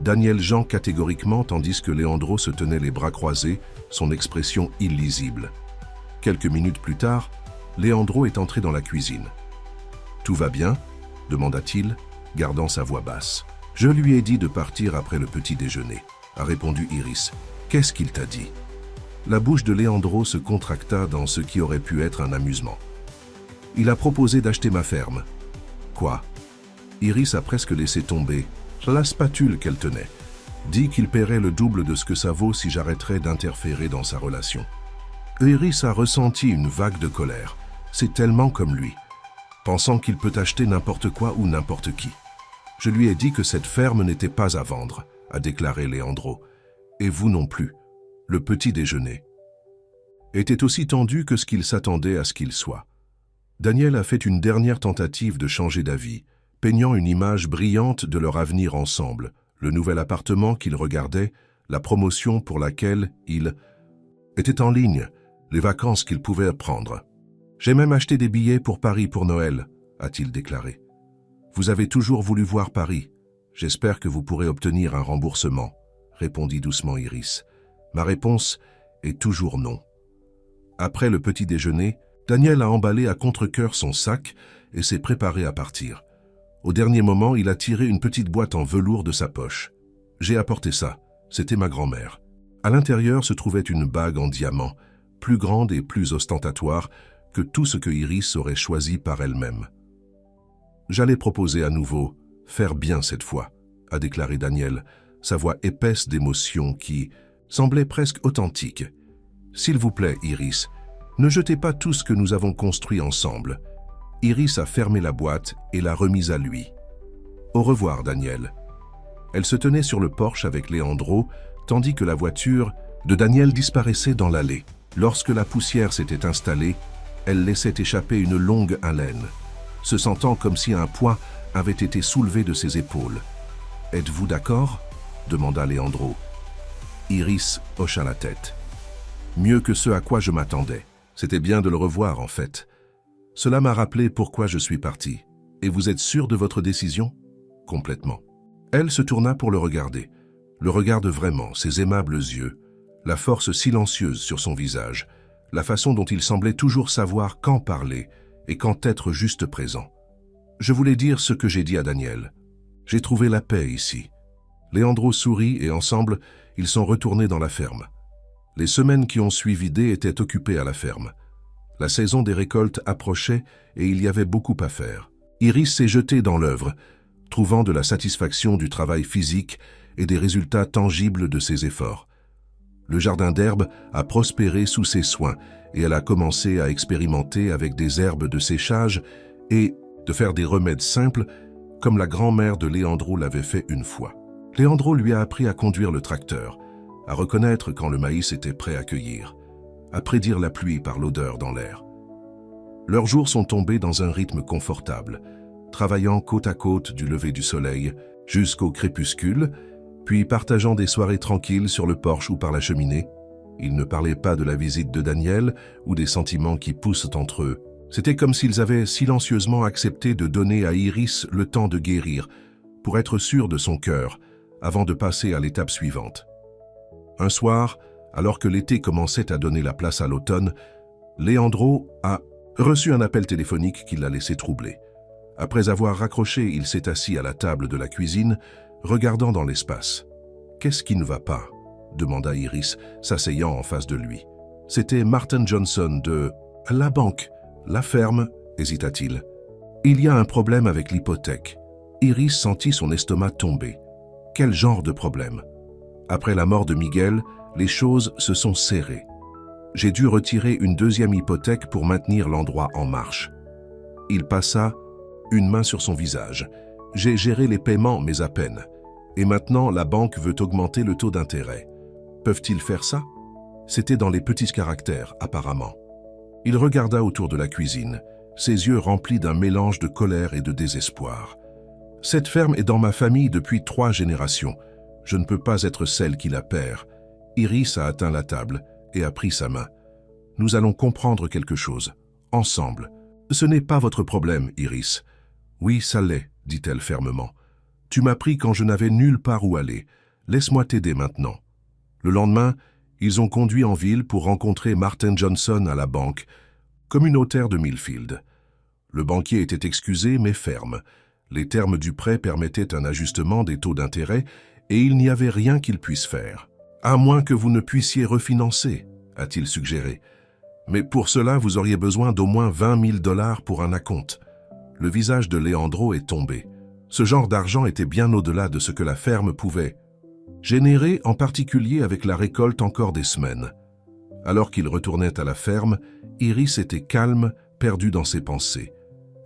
S1: Daniel Jean catégoriquement tandis que Leandro se tenait les bras croisés, son expression illisible. Quelques minutes plus tard, Leandro est entré dans la cuisine. « Tout va bien ?» demanda-t-il, gardant sa voix basse. « Je lui ai dit de partir après le petit déjeuner », a répondu Iris. « Qu'est-ce qu'il t'a dit ?» La bouche de Leandro se contracta dans ce qui aurait pu être un amusement. « Il a proposé d'acheter ma ferme. »« Quoi ?» Iris a presque laissé tomber la spatule qu'elle tenait. Dit qu'il paierait le double de ce que ça vaut si j'arrêterais d'interférer dans sa relation. Iris a ressenti une vague de colère. C'est tellement comme lui, pensant qu'il peut acheter n'importe quoi ou n'importe qui. Je lui ai dit que cette ferme n'était pas à vendre, a déclaré Leandro. Et vous non plus. Le petit déjeuner était aussi tendu que ce qu'il s'attendait à ce qu'il soit. Daniel a fait une dernière tentative de changer d'avis, peignant une image brillante de leur avenir ensemble, le nouvel appartement qu'il regardait, la promotion pour laquelle il était en ligne, les vacances qu'il pouvait prendre. « J'ai même acheté des billets pour Paris pour Noël », a-t-il déclaré. « Vous avez toujours voulu voir Paris. J'espère que vous pourrez obtenir un remboursement », répondit doucement Iris. « Ma réponse est toujours non. » Après le petit déjeuner, Daniel a emballé à contre-cœur son sac et s'est préparé à partir. Au dernier moment, il a tiré une petite boîte en velours de sa poche. « J'ai apporté ça. C'était ma grand-mère. » À l'intérieur se trouvait une bague en diamant, plus grande et plus ostentatoire que tout ce que Iris aurait choisi par elle-même. « J'allais proposer à nouveau, faire bien cette fois, » a déclaré Daniel, sa voix épaisse d'émotion qui semblait presque authentique. « S'il vous plaît, Iris, ne jetez pas tout ce que nous avons construit ensemble. » Iris a fermé la boîte et l'a remise à lui. « Au revoir, Daniel. » Elle se tenait sur le porche avec Leandro, tandis que la voiture de Daniel disparaissait dans l'allée. Lorsque la poussière s'était installée, elle laissait échapper une longue haleine, se sentant comme si un poids avait été soulevé de ses épaules. « Êtes-vous d'accord ?» demanda Leandro. Iris hocha la tête. « Mieux que ce à quoi je m'attendais. C'était bien de le revoir, en fait. Cela m'a rappelé pourquoi je suis parti. Et vous êtes sûr de votre décision ?» « Complètement. » Elle se tourna pour le regarder. Le regarde vraiment, ses aimables yeux, la force silencieuse sur son visage, la façon dont il semblait toujours savoir quand parler et quand être juste présent. « Je voulais dire ce que j'ai dit à Daniel. J'ai trouvé la paix ici. » Leandro sourit et ensemble, ils sont retournés dans la ferme. Les semaines qui ont suivi D étaient occupées à la ferme. La saison des récoltes approchait et il y avait beaucoup à faire. Iris s'est jetée dans l'œuvre, trouvant de la satisfaction du travail physique et des résultats tangibles de ses efforts. Le jardin d'herbes a prospéré sous ses soins et elle a commencé à expérimenter avec des herbes de séchage et de faire des remèdes simples comme la grand-mère de Leandro l'avait fait une fois. Leandro lui a appris à conduire le tracteur, à reconnaître quand le maïs était prêt à cueillir, à prédire la pluie par l'odeur dans l'air. Leurs jours sont tombés dans un rythme confortable, travaillant côte à côte du lever du soleil jusqu'au crépuscule, puis partageant des soirées tranquilles sur le porche ou par la cheminée. Ils ne parlaient pas de la visite de Daniel ou des sentiments qui poussent entre eux. C'était comme s'ils avaient silencieusement accepté de donner à Iris le temps de guérir, pour être sûr de son cœur, avant de passer à l'étape suivante. Un soir, alors que l'été commençait à donner la place à l'automne, Leandro a reçu un appel téléphonique qui l'a laissé troublé. Après avoir raccroché, il s'est assis à la table de la cuisine, regardant dans l'espace. « Qu'est-ce qui ne va pas ?» demanda Iris, s'asseyant en face de lui. C'était Martin Johnson de « la banque, la ferme », hésita-t-il. « Il y a un problème avec l'hypothèque. » Iris sentit son estomac tomber. Quel genre de problème? Après la mort de Miguel, les choses se sont serrées. J'ai dû retirer une deuxième hypothèque pour maintenir l'endroit en marche. Il passa une main sur son visage. J'ai géré les paiements, mais à peine. Et maintenant, la banque veut augmenter le taux d'intérêt. Peuvent-ils faire ça? C'était dans les petits caractères, apparemment. Il regarda autour de la cuisine, ses yeux remplis d'un mélange de colère et de désespoir. Cette ferme est dans ma famille depuis 3 générations. Je ne peux pas être celle qui la perd. Iris a atteint la table et a pris sa main. Nous allons comprendre quelque chose, ensemble. Ce n'est pas votre problème, Iris. Oui, ça l'est, dit-elle fermement. Tu m'as pris quand je n'avais nulle part où aller. Laisse-moi t'aider maintenant. Le lendemain, ils ont conduit en ville pour rencontrer Martin Johnson à la banque, communautaire de Millfield. Le banquier était excusé mais ferme. Les termes du prêt permettaient un ajustement des taux d'intérêt et il n'y avait rien qu'il puisse faire. « À moins que vous ne puissiez refinancer », a-t-il suggéré. « Mais pour cela, vous auriez besoin d'au moins 20 000 $ pour un acompte. » Le visage de Leandro est tombé. Ce genre d'argent était bien au-delà de ce que la ferme pouvait générer, en particulier avec la récolte encore des semaines. Alors qu'il retournait à la ferme, Iris était calme, perdue dans ses pensées.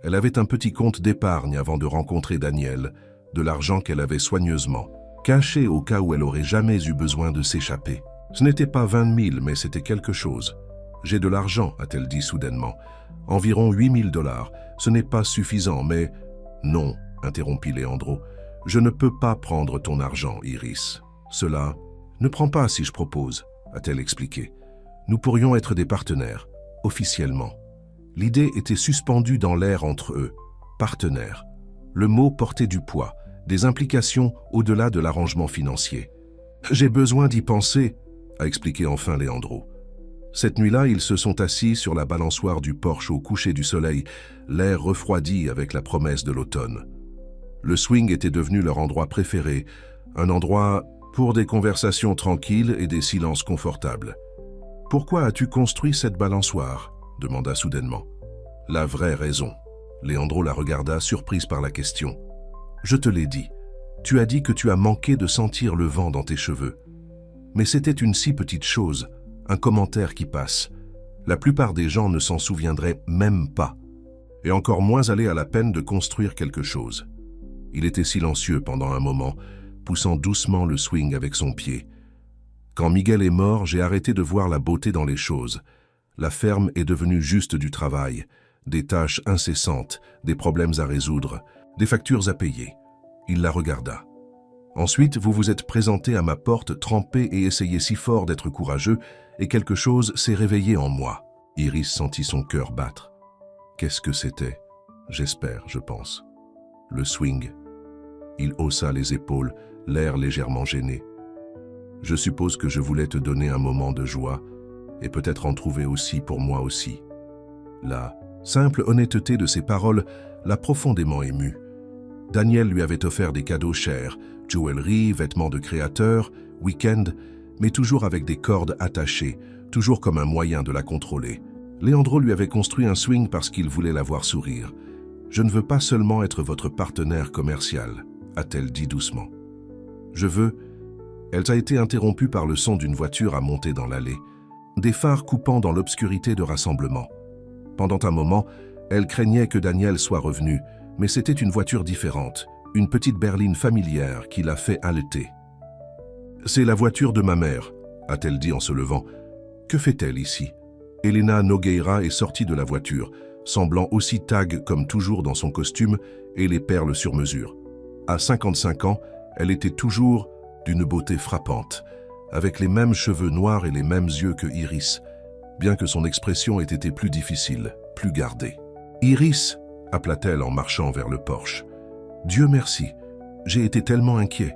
S1: Elle avait un petit compte d'épargne avant de rencontrer Daniel, de l'argent qu'elle avait soigneusement caché au cas où elle aurait jamais eu besoin de s'échapper. Ce n'était pas 20 000, mais c'était quelque chose. « J'ai de l'argent », a-t-elle dit soudainement. « Environ 8 000 $. Ce n'est pas suffisant, mais… » « Non, » interrompit Leandro. « Je ne peux pas prendre ton argent, Iris. Cela… » « Ne prends pas si je propose, » a-t-elle expliqué. « Nous pourrions être des partenaires, officiellement. » L'idée était suspendue dans l'air entre eux. Partenaires. Le mot portait du poids, des implications au-delà de l'arrangement financier. « J'ai besoin d'y penser », a expliqué enfin Leandro. Cette nuit-là, ils se sont assis sur la balançoire du porche au coucher du soleil, l'air refroidi avec la promesse de l'automne. Le swing était devenu leur endroit préféré, un endroit pour des conversations tranquilles et des silences confortables. « Pourquoi as-tu construit cette balançoire » demanda soudainement. « La vraie raison. » Leandro la regarda, surprise par la question. « Je te l'ai dit. Tu as dit que tu as manqué de sentir le vent dans tes cheveux. Mais c'était une si petite chose, un commentaire qui passe. La plupart des gens ne s'en souviendraient même pas, et encore moins aller à la peine de construire quelque chose. » Il était silencieux pendant un moment, poussant doucement le swing avec son pied. « Quand Miguel est mort, j'ai arrêté de voir la beauté dans les choses. La ferme est devenue juste du travail, des tâches incessantes, des problèmes à résoudre, des factures à payer. » Il la regarda. « Ensuite, vous vous êtes présenté à ma porte, trempé et essayé si fort d'être courageux, et quelque chose s'est réveillé en moi. » Iris sentit son cœur battre. Qu'est-ce que c'était? J'espère, je pense. Le swing. Il haussa les épaules, l'air légèrement gêné. « Je suppose que je voulais te donner un moment de joie, et peut-être en trouver aussi pour moi aussi. » La simple honnêteté de ses paroles l'a profondément ému. Daniel lui avait offert des cadeaux chers, joaillerie, vêtements de créateur, week-end, mais toujours avec des cordes attachées, toujours comme un moyen de la contrôler. Leandro lui avait construit un swing parce qu'il voulait la voir sourire. « Je ne veux pas seulement être votre partenaire commercial », a-t-elle dit doucement. « Je veux… » Elle a été interrompue par le son d'une voiture à monter dans l'allée, des phares coupant dans l'obscurité de rassemblement. Pendant un moment, elle craignait que Daniel soit revenu, mais c'était une voiture différente, une petite berline familière qui l'a fait haleter. « C'est la voiture de ma mère », a-t-elle dit en se levant. « Que fait-elle ici ?» Elena Nogueira est sortie de la voiture, semblant aussi tag comme toujours dans son costume et les perles sur mesure. À 55 ans, elle était toujours d'une beauté frappante, avec les mêmes cheveux noirs et les mêmes yeux que Iris, bien que son expression ait été plus difficile, plus gardée. « Iris !» appela-t-elle en marchant vers le porche. « Dieu merci, j'ai été tellement inquiet. »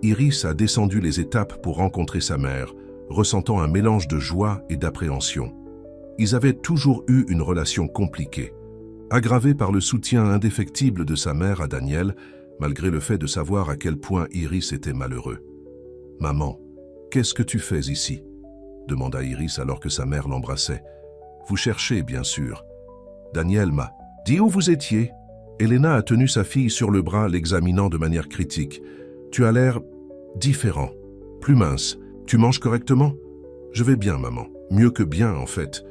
S1: Iris a descendu les étapes pour rencontrer sa mère, ressentant un mélange de joie et d'appréhension. Ils avaient toujours eu une relation compliquée, aggravée par le soutien indéfectible de sa mère à Daniel, malgré le fait de savoir à quel point Iris était malheureux. « Maman, qu'est-ce que tu fais ici ?» demanda Iris alors que sa mère l'embrassait. « Vous cherchez, bien sûr. » Daniel m'a dit où vous étiez. Elena a tenu sa fille sur le bras, l'examinant de manière critique. « Tu as l'air différent, plus mince. Tu manges correctement ?»« Je vais bien, maman. Mieux que bien, en fait. »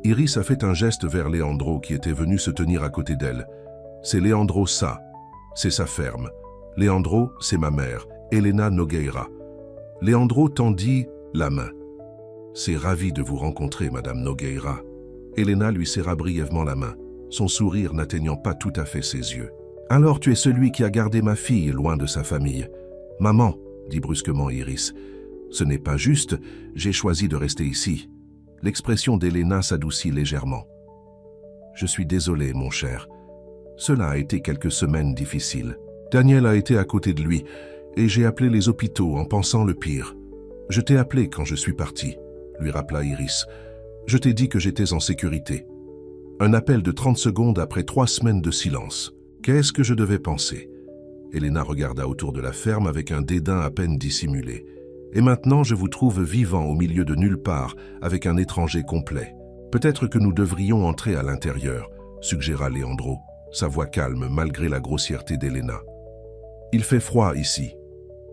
S1: Iris a fait un geste vers Leandro qui était venu se tenir à côté d'elle. « C'est Leandro ça. C'est sa ferme. Leandro, c'est ma mère, Elena Nogueira. » Leandro tendit la main. « C'est ravi de vous rencontrer, Madame Nogueira. » Elena lui serra brièvement la main, son sourire n'atteignant pas tout à fait ses yeux. « Alors tu es celui qui a gardé ma fille loin de sa famille. »« Maman, » dit brusquement Iris, « ce n'est pas juste, j'ai choisi de rester ici. » L'expression d'Elena s'adoucit légèrement. « Je suis désolé, mon cher. Cela a été quelques semaines difficiles. Daniel a été à côté de lui, et j'ai appelé les hôpitaux en pensant le pire. Je t'ai appelé quand je suis parti, » lui rappela Iris. « Je t'ai dit que j'étais en sécurité. » Un appel de 30 secondes après 3 semaines de silence. Qu'est-ce que je devais penser? Elena regarda autour de la ferme avec un dédain à peine dissimulé. « Et maintenant, je vous trouve vivant au milieu de nulle part, avec un étranger complet. Peut-être que nous devrions entrer à l'intérieur, » suggéra Leandro, sa voix calme malgré la grossièreté d'Elena. « Il fait froid ici. »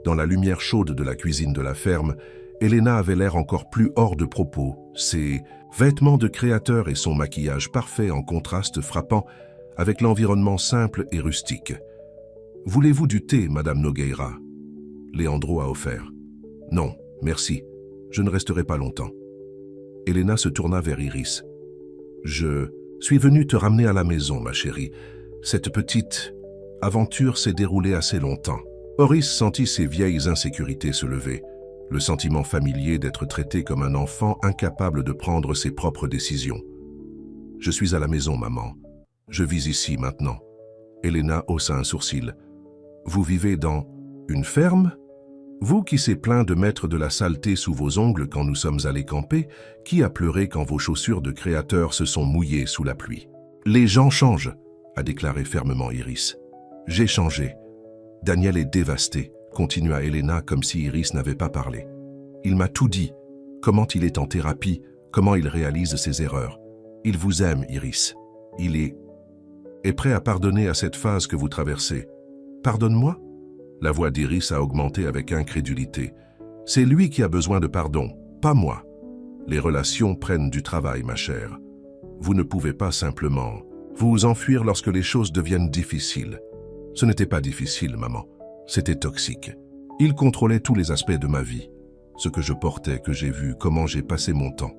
S1: Dans la lumière chaude de la cuisine de la ferme, Elena avait l'air encore plus hors de propos, ses vêtements de créateur et son maquillage parfait en contraste frappant avec l'environnement simple et rustique. « Voulez-vous du thé, Madame Nogueira? Leandro a offert. Non, merci. Je ne resterai pas longtemps. Elena se tourna vers Iris. Je suis venue te ramener à la maison, ma chérie. Cette petite aventure s'est déroulée assez longtemps. Horace sentit ses vieilles insécurités se lever, le sentiment familier d'être traité comme un enfant incapable de prendre ses propres décisions. Je suis à la maison, maman. Je vis ici maintenant. Elena haussa un sourcil. Vous vivez dans une ferme? Vous qui s'est plaint de mettre de la saleté sous vos ongles quand nous sommes allés camper, qui a pleuré quand vos chaussures de créateur se sont mouillées sous la pluie? Les gens changent, a déclaré fermement Iris. J'ai changé. Daniel est dévasté, continua Elena comme si Iris n'avait pas parlé. Il m'a tout dit, comment il est en thérapie, comment il réalise ses erreurs. Il vous aime, Iris. Il est prêt à pardonner à cette phase que vous traversez. Pardonne-moi? La voix d'Iris a augmenté avec incrédulité. C'est lui qui a besoin de pardon, pas moi. Les relations prennent du travail, ma chère. Vous ne pouvez pas simplement vous enfuir lorsque les choses deviennent difficiles. Ce n'était pas difficile, maman. C'était toxique. Il contrôlait tous les aspects de ma vie. Ce que je portais, que j'ai vu, comment j'ai passé mon temps.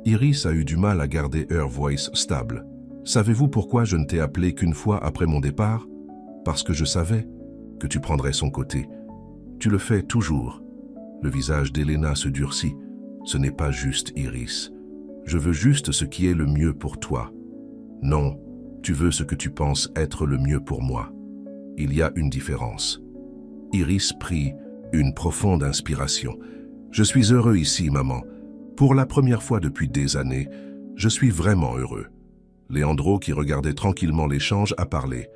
S1: Iris a eu du mal à garder her voice stable. Savez-vous pourquoi je ne t'ai appelé qu'une fois après mon départ? Parce que je savais que tu prendrais son côté. Tu le fais toujours. Le visage d'Elena se durcit. Ce n'est pas juste, Iris. Je veux juste ce qui est le mieux pour toi. Non, tu veux ce que tu penses être le mieux pour moi. Il y a une différence. Iris prit une profonde inspiration. Je suis heureux ici, maman. Pour la première fois depuis des années, je suis vraiment heureux. Leandro, qui regardait tranquillement l'échange, a parlé.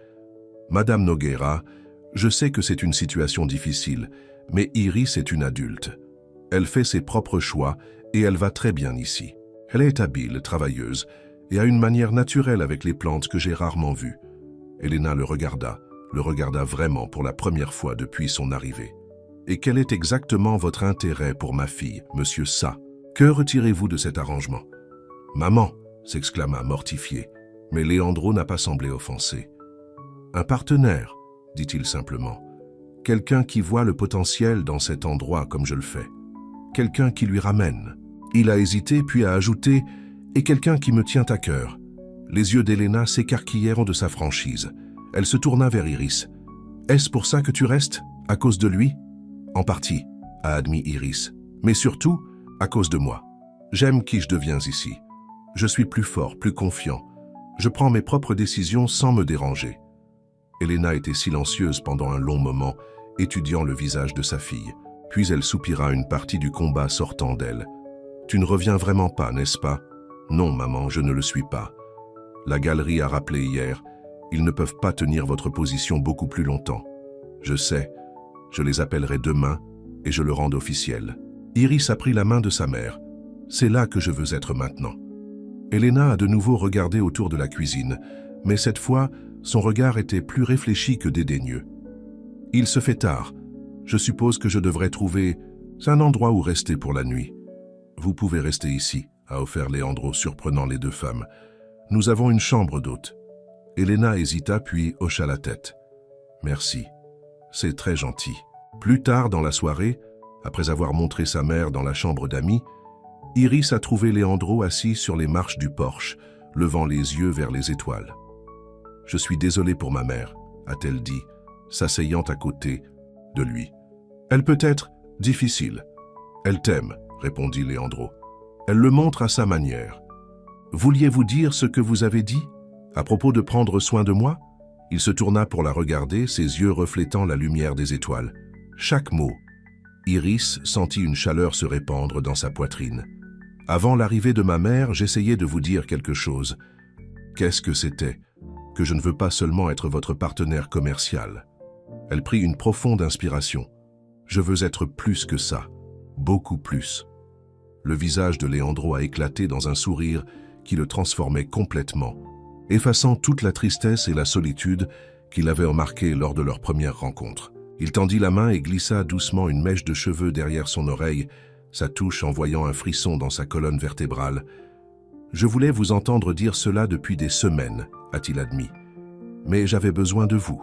S1: Madame Nogueira, je sais que c'est une situation difficile, mais Iris est une adulte. Elle fait ses propres choix et elle va très bien ici. Elle est habile, travailleuse et a une manière naturelle avec les plantes que j'ai rarement vues. Elena le regarda vraiment pour la première fois depuis son arrivée. Et quel est exactement votre intérêt pour ma fille, monsieur Sa? Que retirez-vous de cet arrangement? Maman, s'exclama mortifié, mais Leandro n'a pas semblé offensé. Un partenaire, dit-il simplement. Quelqu'un qui voit le potentiel dans cet endroit comme je le fais. Quelqu'un qui lui ramène. Il a hésité puis a ajouté « et quelqu'un qui me tient à cœur ». Les yeux d'Elena s'écarquillèrent de sa franchise. Elle se tourna vers Iris. « Est-ce pour ça que tu restes? À cause de lui ?»« En partie, » a admis Iris. « Mais surtout, à cause de moi. J'aime qui je deviens ici. Je suis plus fort, plus confiant. Je prends mes propres décisions sans me déranger. » Elena était silencieuse pendant un long moment, étudiant le visage de sa fille. Puis elle soupira une partie du combat sortant d'elle. « Tu ne reviens vraiment pas, n'est-ce pas? »« Non, maman, je ne le suis pas. La galerie a rappelé hier, ils ne peuvent pas tenir votre position beaucoup plus longtemps. Je sais, je les appellerai demain et je le rends officiel. » Iris a pris la main de sa mère. « C'est là que je veux être maintenant. » Elena a de nouveau regardé autour de la cuisine, mais cette fois, son regard était plus réfléchi que dédaigneux. « Il se fait tard. Je suppose que je devrais trouver un endroit où rester pour la nuit. »« Vous pouvez rester ici, » a offert Leandro, surprenant les deux femmes. « Nous avons une chambre d'hôte. » Elena hésita puis hocha la tête. « Merci. C'est très gentil. » Plus tard dans la soirée, après avoir montré sa mère dans la chambre d'amis, Iris a trouvé Leandro assis sur les marches du porche, levant les yeux vers les étoiles. « Je suis désolée pour ma mère, » a-t-elle dit, s'asseyant à côté de lui. « Elle peut être difficile. Elle t'aime, » répondit Leandro. « Elle le montre à sa manière. Vouliez-vous dire ce que vous avez dit, à propos de prendre soin de moi ?» Il se tourna pour la regarder, ses yeux reflétant la lumière des étoiles. Chaque mot. Iris sentit une chaleur se répandre dans sa poitrine. « Avant l'arrivée de ma mère, j'essayais de vous dire quelque chose. Qu'est-ce que c'était? Que je ne veux pas seulement être votre partenaire commercial. » Elle prit une profonde inspiration. « Je veux être plus que ça, beaucoup plus. » Le visage de Leandro a éclaté dans un sourire qui le transformait complètement, effaçant toute la tristesse et la solitude qu'il avait remarquées lors de leur première rencontre. Il tendit la main et glissa doucement une mèche de cheveux derrière son oreille, sa touche envoyant un frisson dans sa colonne vertébrale. « Je voulais vous entendre dire cela depuis des semaines, a-t-il admis. Mais j'avais besoin de vous.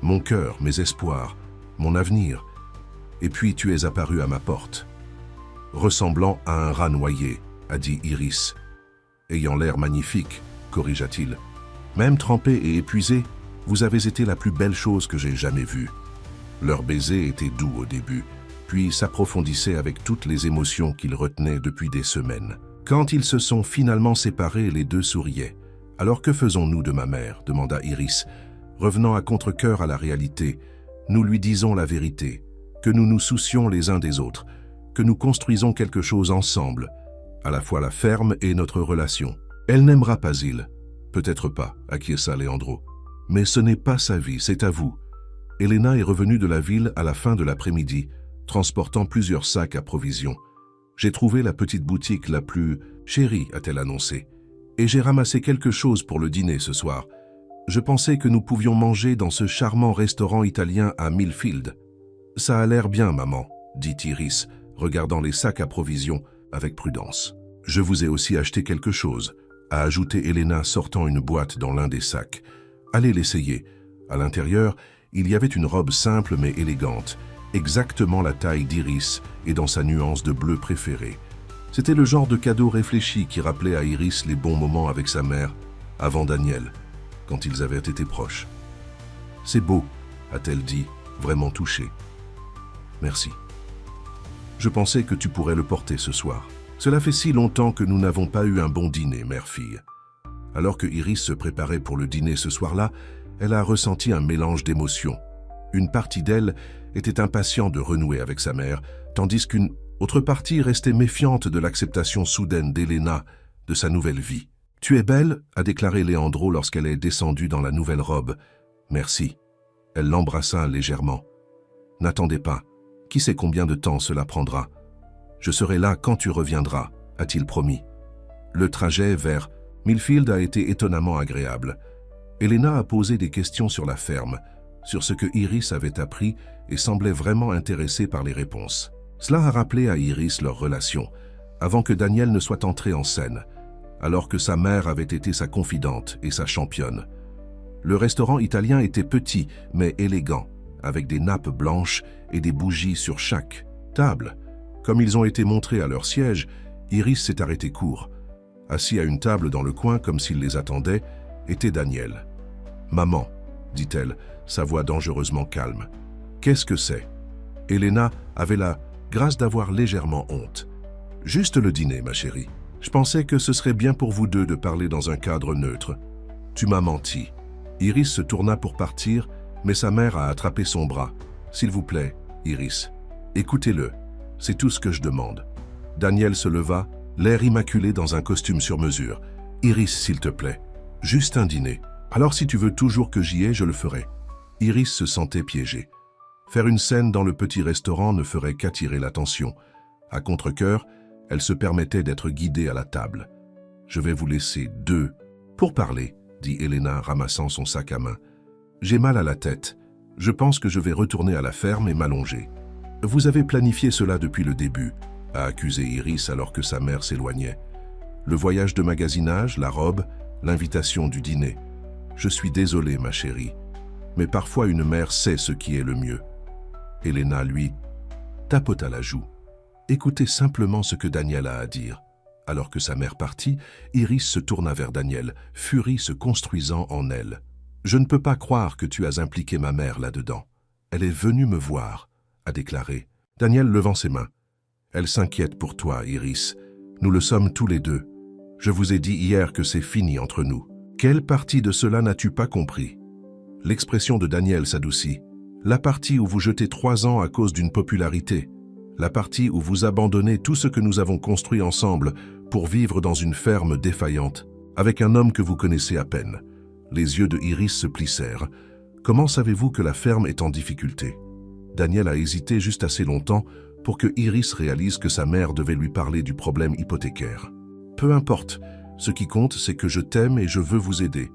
S1: mon cœur, mes espoirs, mon avenir. Et puis tu es apparu à ma porte. Ressemblant à un rat noyé, a dit Iris. Ayant l'air magnifique, corrigea-t-il. Même trempé et épuisé, vous avez été la plus belle chose que j'ai jamais vue. Leur baiser était doux au début, puis s'approfondissait avec toutes les émotions qu'ils retenaient depuis des semaines. Quand ils se sont finalement séparés, les deux souriaient. « Alors que faisons-nous de ma mère ?» demanda Iris. Revenant à contre-cœur à la réalité, nous lui disons la vérité, que nous nous soucions les uns des autres, que nous construisons quelque chose ensemble, à la fois la ferme et notre relation. Elle n'aimera pas il. Peut-être pas, acquiesça Leandro. Mais ce n'est pas sa vie, c'est à vous. Elena est revenue de la ville à la fin de l'après-midi, transportant plusieurs sacs à provisions. J'ai trouvé la petite boutique la plus chérie, a-t-elle annoncé. Et j'ai ramassé quelque chose pour le dîner ce soir. Je pensais que nous pouvions manger dans ce charmant restaurant italien à Millfield. Ça a l'air bien, maman, dit Iris, regardant les sacs à provisions avec prudence. Je vous ai aussi acheté quelque chose, a ajouté Elena, sortant une boîte dans l'un des sacs. Allez l'essayer. À l'intérieur, il y avait une robe simple mais élégante, exactement la taille d'Iris et dans sa nuance de bleu préférée. C'était le genre de cadeau réfléchi qui rappelait à Iris les bons moments avec sa mère, avant Daniel, quand ils avaient été proches. « C'est beau », a-t-elle dit, vraiment touchée. « Merci. Je pensais que tu pourrais le porter ce soir. Cela fait si longtemps que nous n'avons pas eu un bon dîner, mère-fille. » Alors que Iris se préparait pour le dîner ce soir-là, elle a ressenti un mélange d'émotions. Une partie d'elle était impatiente de renouer avec sa mère, tandis qu'une autre partie restait méfiante de l'acceptation soudaine d'Elena de sa nouvelle vie. « Tu es belle » a déclaré Leandro lorsqu'elle est descendue dans la nouvelle robe. « Merci. » Elle l'embrassa légèrement. « N'attendez pas. Qui sait combien de temps cela prendra ? Je serai là quand tu reviendras, a-t-il promis. Le trajet vers Millfield a été étonnamment agréable. Elena a posé des questions sur la ferme, sur ce que Iris avait appris et semblait vraiment intéressée par les réponses. Cela a rappelé à Iris leur relation, avant que Daniel ne soit entré en scène, alors que sa mère avait été sa confidente et sa championne. Le restaurant italien était petit mais élégant, avec des nappes blanches et des bougies sur chaque table. Comme ils ont été montrés à leur siège, Iris s'est arrêtée court. Assis à une table dans le coin comme s'il les attendait, était Daniel. « Maman », dit-elle, sa voix dangereusement calme. « Qu'est-ce que c'est ?» Elena avait la grâce d'avoir légèrement honte. « Juste le dîner, ma chérie. Je pensais que ce serait bien pour vous deux de parler dans un cadre neutre. Tu m'as menti. » Iris se tourna pour partir, mais sa mère a attrapé son bras. « S'il vous plaît, Iris, écoutez-le. C'est tout ce que je demande. » Daniel se leva, l'air immaculé dans un costume sur mesure. « Iris, s'il te plaît. Juste un dîner. Alors si tu veux toujours que j'y aille, je le ferai. » Iris se sentait piégée. Faire une scène dans le petit restaurant ne ferait qu'attirer l'attention. À contre-cœur, elle se permettait d'être guidée à la table. « Je vais vous laisser deux pour parler, » dit Elena, ramassant son sac à main. « J'ai mal à la tête. Je pense que je vais retourner à la ferme et m'allonger. » « Vous avez planifié cela depuis le début, » a accusé Iris alors que sa mère s'éloignait. « Le voyage de magasinage, la robe, l'invitation du dîner. Je suis désolée, ma chérie, mais parfois une mère sait ce qui est le mieux. » Elena, lui, tapota la joue. Écoutez simplement ce que Daniel a à dire. Alors que sa mère partit, Iris se tourna vers Daniel, furie se construisant en elle. « Je ne peux pas croire que tu as impliqué ma mère là-dedans. Elle est venue me voir, » a déclaré. Daniel levant ses mains. « Elle s'inquiète pour toi, Iris. Nous le sommes tous les deux. Je vous ai dit hier que c'est fini entre nous. Quelle partie de cela n'as-tu pas compris ?» L'expression de Daniel s'adoucit. « La partie où vous jetez 3 ans à cause d'une popularité. La partie où vous abandonnez tout ce que nous avons construit ensemble pour vivre dans une ferme défaillante, avec un homme que vous connaissez à peine. » Les yeux de Iris se plissèrent. « Comment savez-vous que la ferme est en difficulté ?» Daniel a hésité juste assez longtemps pour que Iris réalise que sa mère devait lui parler du problème hypothécaire. « Peu importe, ce qui compte, c'est que je t'aime et je veux vous aider.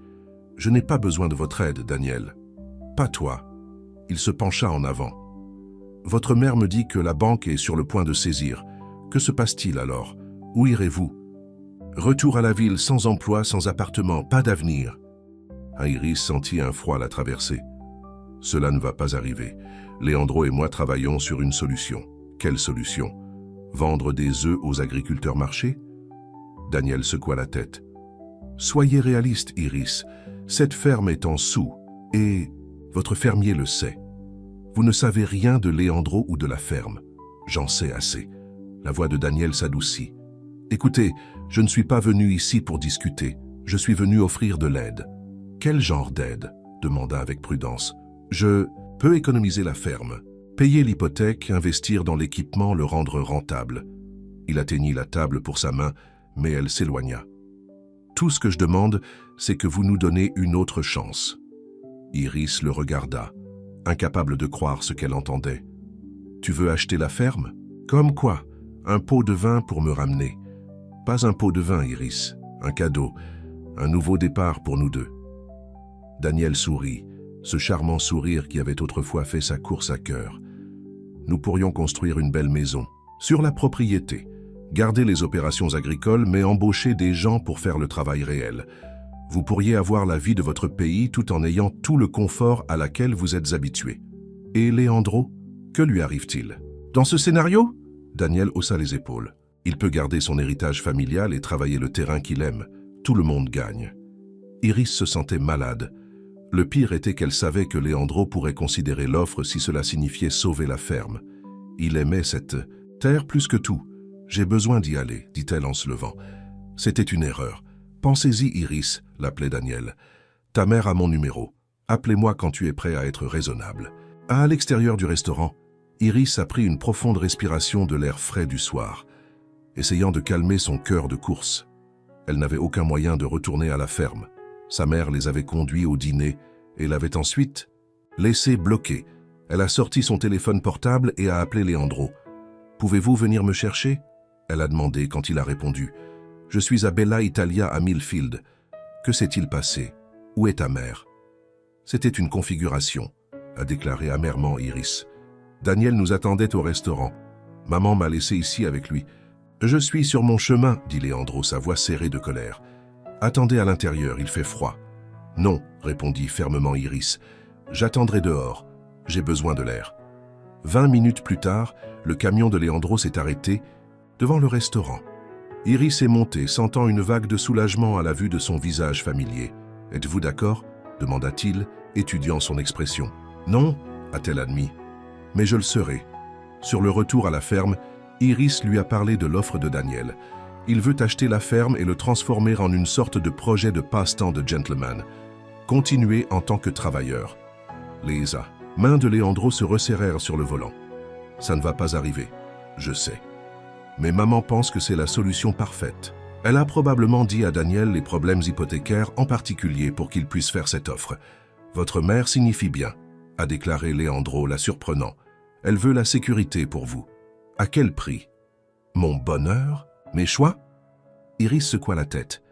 S1: Je n'ai pas besoin de votre aide, Daniel. »« Pas toi. » Il se pencha en avant. « Votre mère me dit que la banque est sur le point de saisir. Que se passe-t-il alors? Où irez-vous? » « Retour à la ville, sans emploi, sans appartement, pas d'avenir. » Iris sentit un froid la traverser. « Cela ne va pas arriver. Leandro et moi travaillons sur une solution. Quelle solution? Vendre des œufs aux agriculteurs marchés? Daniel secoua la tête. Soyez réaliste, Iris. Cette ferme est en sous, et votre fermier le sait. Vous ne savez rien de Leandro ou de la ferme. J'en sais assez. La voix de Daniel s'adoucit. Écoutez, je ne suis pas venu ici pour discuter. Je suis venu offrir de l'aide. Quel genre d'aide? Demanda avec prudence. Je peux économiser la ferme, payer l'hypothèque, investir dans l'équipement, le rendre rentable. Il atteignit la table pour sa main, mais elle s'éloigna. Tout ce que je demande, c'est que vous nous donnez une autre chance. Iris le regarda, incapable de croire ce qu'elle entendait. Tu veux acheter la ferme? Comme quoi? Un pot de vin pour me ramener. Pas un pot de vin, Iris. Un cadeau. Un nouveau départ pour nous deux. Daniel sourit, ce charmant sourire qui avait autrefois fait sa course à cœur. Nous pourrions construire une belle maison, sur la propriété, garder les opérations agricoles, mais embaucher des gens pour faire le travail réel. Vous pourriez avoir la vie de votre pays tout en ayant tout le confort à laquelle vous êtes habitué. Et Leandro, que lui arrive-t-il? Dans ce scénario? Daniel haussa les épaules. Il peut garder son héritage familial et travailler le terrain qu'il aime. Tout le monde gagne. Iris se sentait malade. Le pire était qu'elle savait que Leandro pourrait considérer l'offre si cela signifiait sauver la ferme. Il aimait cette terre plus que tout. « J'ai besoin d'y aller », dit-elle en se levant. C'était une erreur. « Pensez-y, Iris », l'appelait Daniel. « Ta mère a mon numéro. Appelez-moi quand tu es prêt à être raisonnable. » À l'extérieur du restaurant, Iris a pris une profonde respiration de l'air frais du soir, essayant de calmer son cœur de course. Elle n'avait aucun moyen de retourner à la ferme. Sa mère les avait conduits au dîner et l'avait ensuite laissé bloqué. Elle a sorti son téléphone portable et a appelé Leandro. « Pouvez-vous venir me chercher ?» Elle a demandé quand il a répondu. « Je suis à Bella Italia à Millfield. Que s'est-il passé? Où est ta mère ?» C'était une configuration, a déclaré amèrement Iris. Daniel nous attendait au restaurant. Maman m'a laissé ici avec lui. Je suis sur mon chemin, dit Leandro, sa voix serrée de colère. Attendez à l'intérieur, il fait froid. Non, répondit fermement Iris. J'attendrai dehors. J'ai besoin de l'air. 20 minutes plus tard, le camion de Leandro s'est arrêté devant le restaurant. Iris est montée, sentant une vague de soulagement à la vue de son visage familier. « Êtes-vous d'accord » demanda-t-il, étudiant son expression. « Non » a-t-elle admis. « Mais je le serai. » Sur le retour à la ferme, Iris lui a parlé de l'offre de Daniel. Il veut acheter la ferme et le transformer en une sorte de projet de passe-temps de gentleman. Continuer en tant que travailleur. Les mains de Leandro se resserrèrent sur le volant. « Ça ne va pas arriver, je sais. Mais maman pense que c'est la solution parfaite. Elle a probablement dit à Daniel les problèmes hypothécaires en particulier pour qu'il puisse faire cette offre. Votre mère signifie bien, a déclaré Leandro, la surprenant. Elle veut la sécurité pour vous. À quel prix? Mon bonheur? Mes choix? Iris secoua la tête.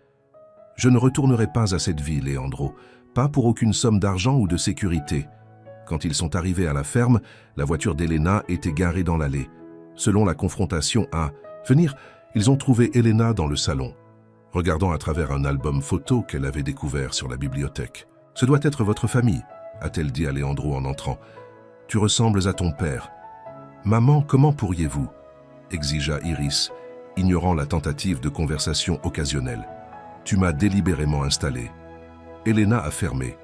S1: Je ne retournerai pas à cette vie, Leandro, pas pour aucune somme d'argent ou de sécurité. Quand ils sont arrivés à la ferme, la voiture d'Elena était garée dans l'allée. Selon la confrontation à venir, ils ont trouvé Elena dans le salon, regardant à travers un album photo qu'elle avait découvert sur la bibliothèque. « Ce doit être votre famille », a-t-elle dit à Leandro en entrant. « Tu ressembles à ton père. »« Maman, comment pourriez-vous » exigea Iris, ignorant la tentative de conversation occasionnelle. « Tu m'as délibérément installé. » Elena a fermé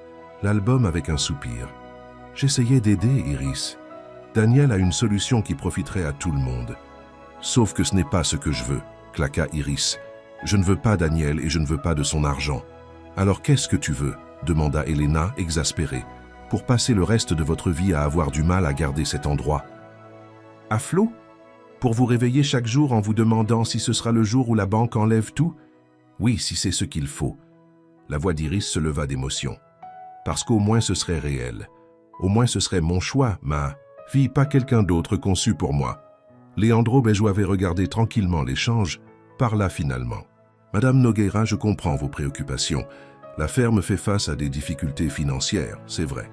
S1: l'album avec un soupir. « J'essayais d'aider, Iris. Daniel a une solution qui profiterait à tout le monde. » « Sauf que ce n'est pas ce que je veux, claqua Iris. « Je ne veux pas Daniel et je ne veux pas de son argent. »« Alors qu'est-ce que tu veux ?» demanda Elena, exaspérée. « Pour passer le reste de votre vie à avoir du mal à garder cet endroit. »« À flot ? Pour vous réveiller chaque jour en vous demandant si ce sera le jour où la banque enlève tout ? Oui, si c'est ce qu'il faut. » La voix d'Iris se leva d'émotion. « Parce qu'au moins ce serait réel. Au moins ce serait mon choix, ma vie, pas quelqu'un d'autre conçu pour moi. » Leandro Bejo avait regardé tranquillement l'échange, parla finalement. « Madame Nogueira, je comprends vos préoccupations. La ferme fait face à des difficultés financières, c'est vrai.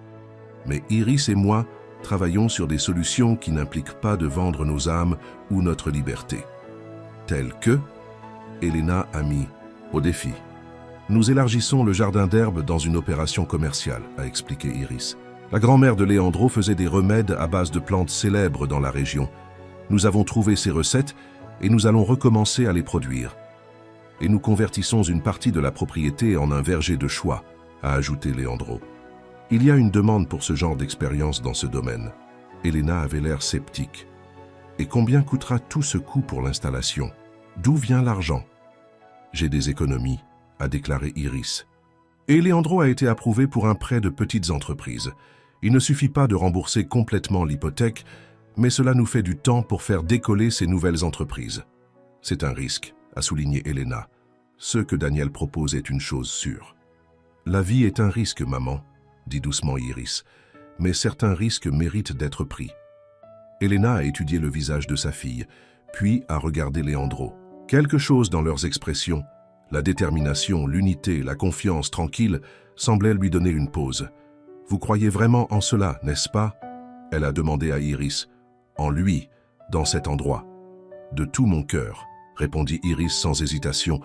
S1: Mais Iris et moi travaillons sur des solutions qui n'impliquent pas de vendre nos âmes ou notre liberté. Telles que, Elena a mis au défi. Nous élargissons le jardin d'herbes dans une opération commerciale, a expliqué Iris. La grand-mère de Leandro faisait des remèdes à base de plantes célèbres dans la région. Nous avons trouvé ces recettes et nous allons recommencer à les produire. Et nous convertissons une partie de la propriété en un verger de choix, a ajouté Leandro. Il y a une demande pour ce genre d'expérience dans ce domaine. Elena avait l'air sceptique. Et combien coûtera tout ce coût pour l'installation? D'où vient l'argent? J'ai des économies, a déclaré Iris. Et Leandro a été approuvé pour un prêt de petites entreprises. Il ne suffit pas de rembourser complètement l'hypothèque, mais cela nous fait du temps pour faire décoller ces nouvelles entreprises. C'est un risque, a souligné Elena. Ce que Daniel propose est une chose sûre. La vie est un risque, maman, dit doucement Iris, mais certains risques méritent d'être pris. Elena a étudié le visage de sa fille, puis a regardé Leandro. Quelque chose dans leurs expressions, la détermination, l'unité, la confiance tranquille, semblait lui donner une pause. « Vous croyez vraiment en cela, n'est-ce pas ?» Elle a demandé à Iris. « En lui, dans cet endroit. »« De tout mon cœur, » répondit Iris sans hésitation.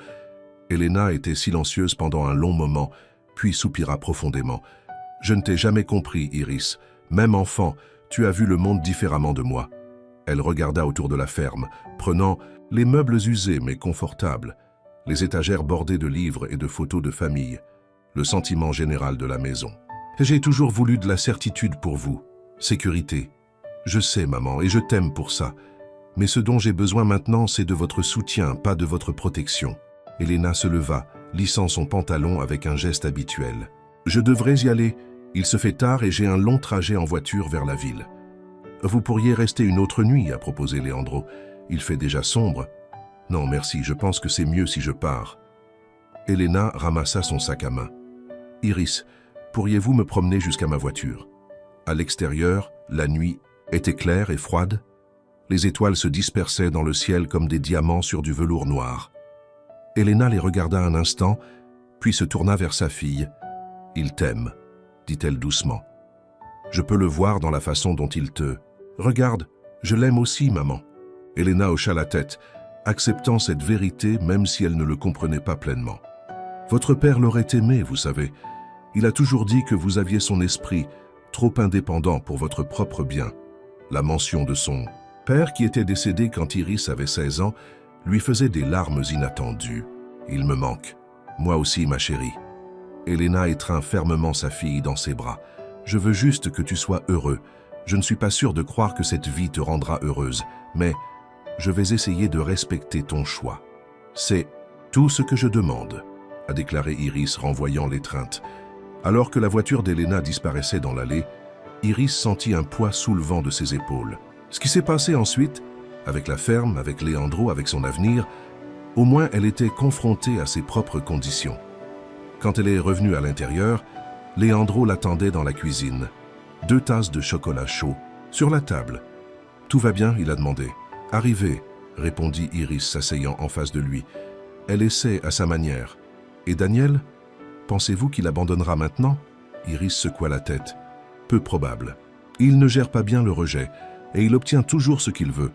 S1: Elena était silencieuse pendant un long moment, puis soupira profondément. « Je ne t'ai jamais compris, Iris. Même enfant, tu as vu le monde différemment de moi. » Elle regarda autour de la ferme, prenant les meubles usés mais confortables, les étagères bordées de livres et de photos de famille, le sentiment général de la maison. « J'ai toujours voulu de la certitude pour vous, sécurité. Je sais, maman, et je t'aime pour ça. Mais ce dont j'ai besoin maintenant, c'est de votre soutien, pas de votre protection. » Elena se leva, lissant son pantalon avec un geste habituel. « Je devrais y aller. Il se fait tard et j'ai un long trajet en voiture vers la ville. »« Vous pourriez rester une autre nuit, » a proposé Leandro. « Il fait déjà sombre. »« Non, merci, je pense que c'est mieux si je pars. » Elena ramassa son sac à main. « Iris, pourriez-vous me promener jusqu'à ma voiture ?» À l'extérieur, la nuit était claire et froide. Les étoiles se dispersaient dans le ciel comme des diamants sur du velours noir. Elena les regarda un instant, puis se tourna vers sa fille. « Il t'aime, » dit-elle doucement. « Je peux le voir dans la façon dont il te... Regarde, je l'aime aussi, maman. » Elena hocha la tête, acceptant cette vérité même si elle ne le comprenait pas pleinement. « Votre père l'aurait aimé, vous savez. Il a toujours dit que vous aviez son esprit, trop indépendant pour votre propre bien. » La mention de son père, qui était décédé quand Iris avait 16 ans, lui faisait des larmes inattendues. « Il me manque. Moi aussi, ma chérie. » Elena étreint fermement sa fille dans ses bras. « Je veux juste que tu sois heureux. Je ne suis pas sûre de croire que cette vie te rendra heureuse, mais je vais essayer de respecter ton choix. C'est tout ce que je demande, » a déclaré Iris, renvoyant l'étreinte. Alors que la voiture d'Elena disparaissait dans l'allée, Iris sentit un poids soulevant de ses épaules. Ce qui s'est passé ensuite, avec la ferme, avec Leandro, avec son avenir, au moins elle était confrontée à ses propres conditions. Quand elle est revenue à l'intérieur, Leandro l'attendait dans la cuisine. 2 tasses de chocolat chaud, sur la table. « Tout va bien ?» il a demandé. « Arrivé » répondit Iris, s'asseyant en face de lui. Elle essaie à sa manière. « Et Daniel ? Pensez-vous qu'il abandonnera maintenant ?» Iris secoua la tête. « Peu probable. Il ne gère pas bien le rejet, et il obtient toujours ce qu'il veut.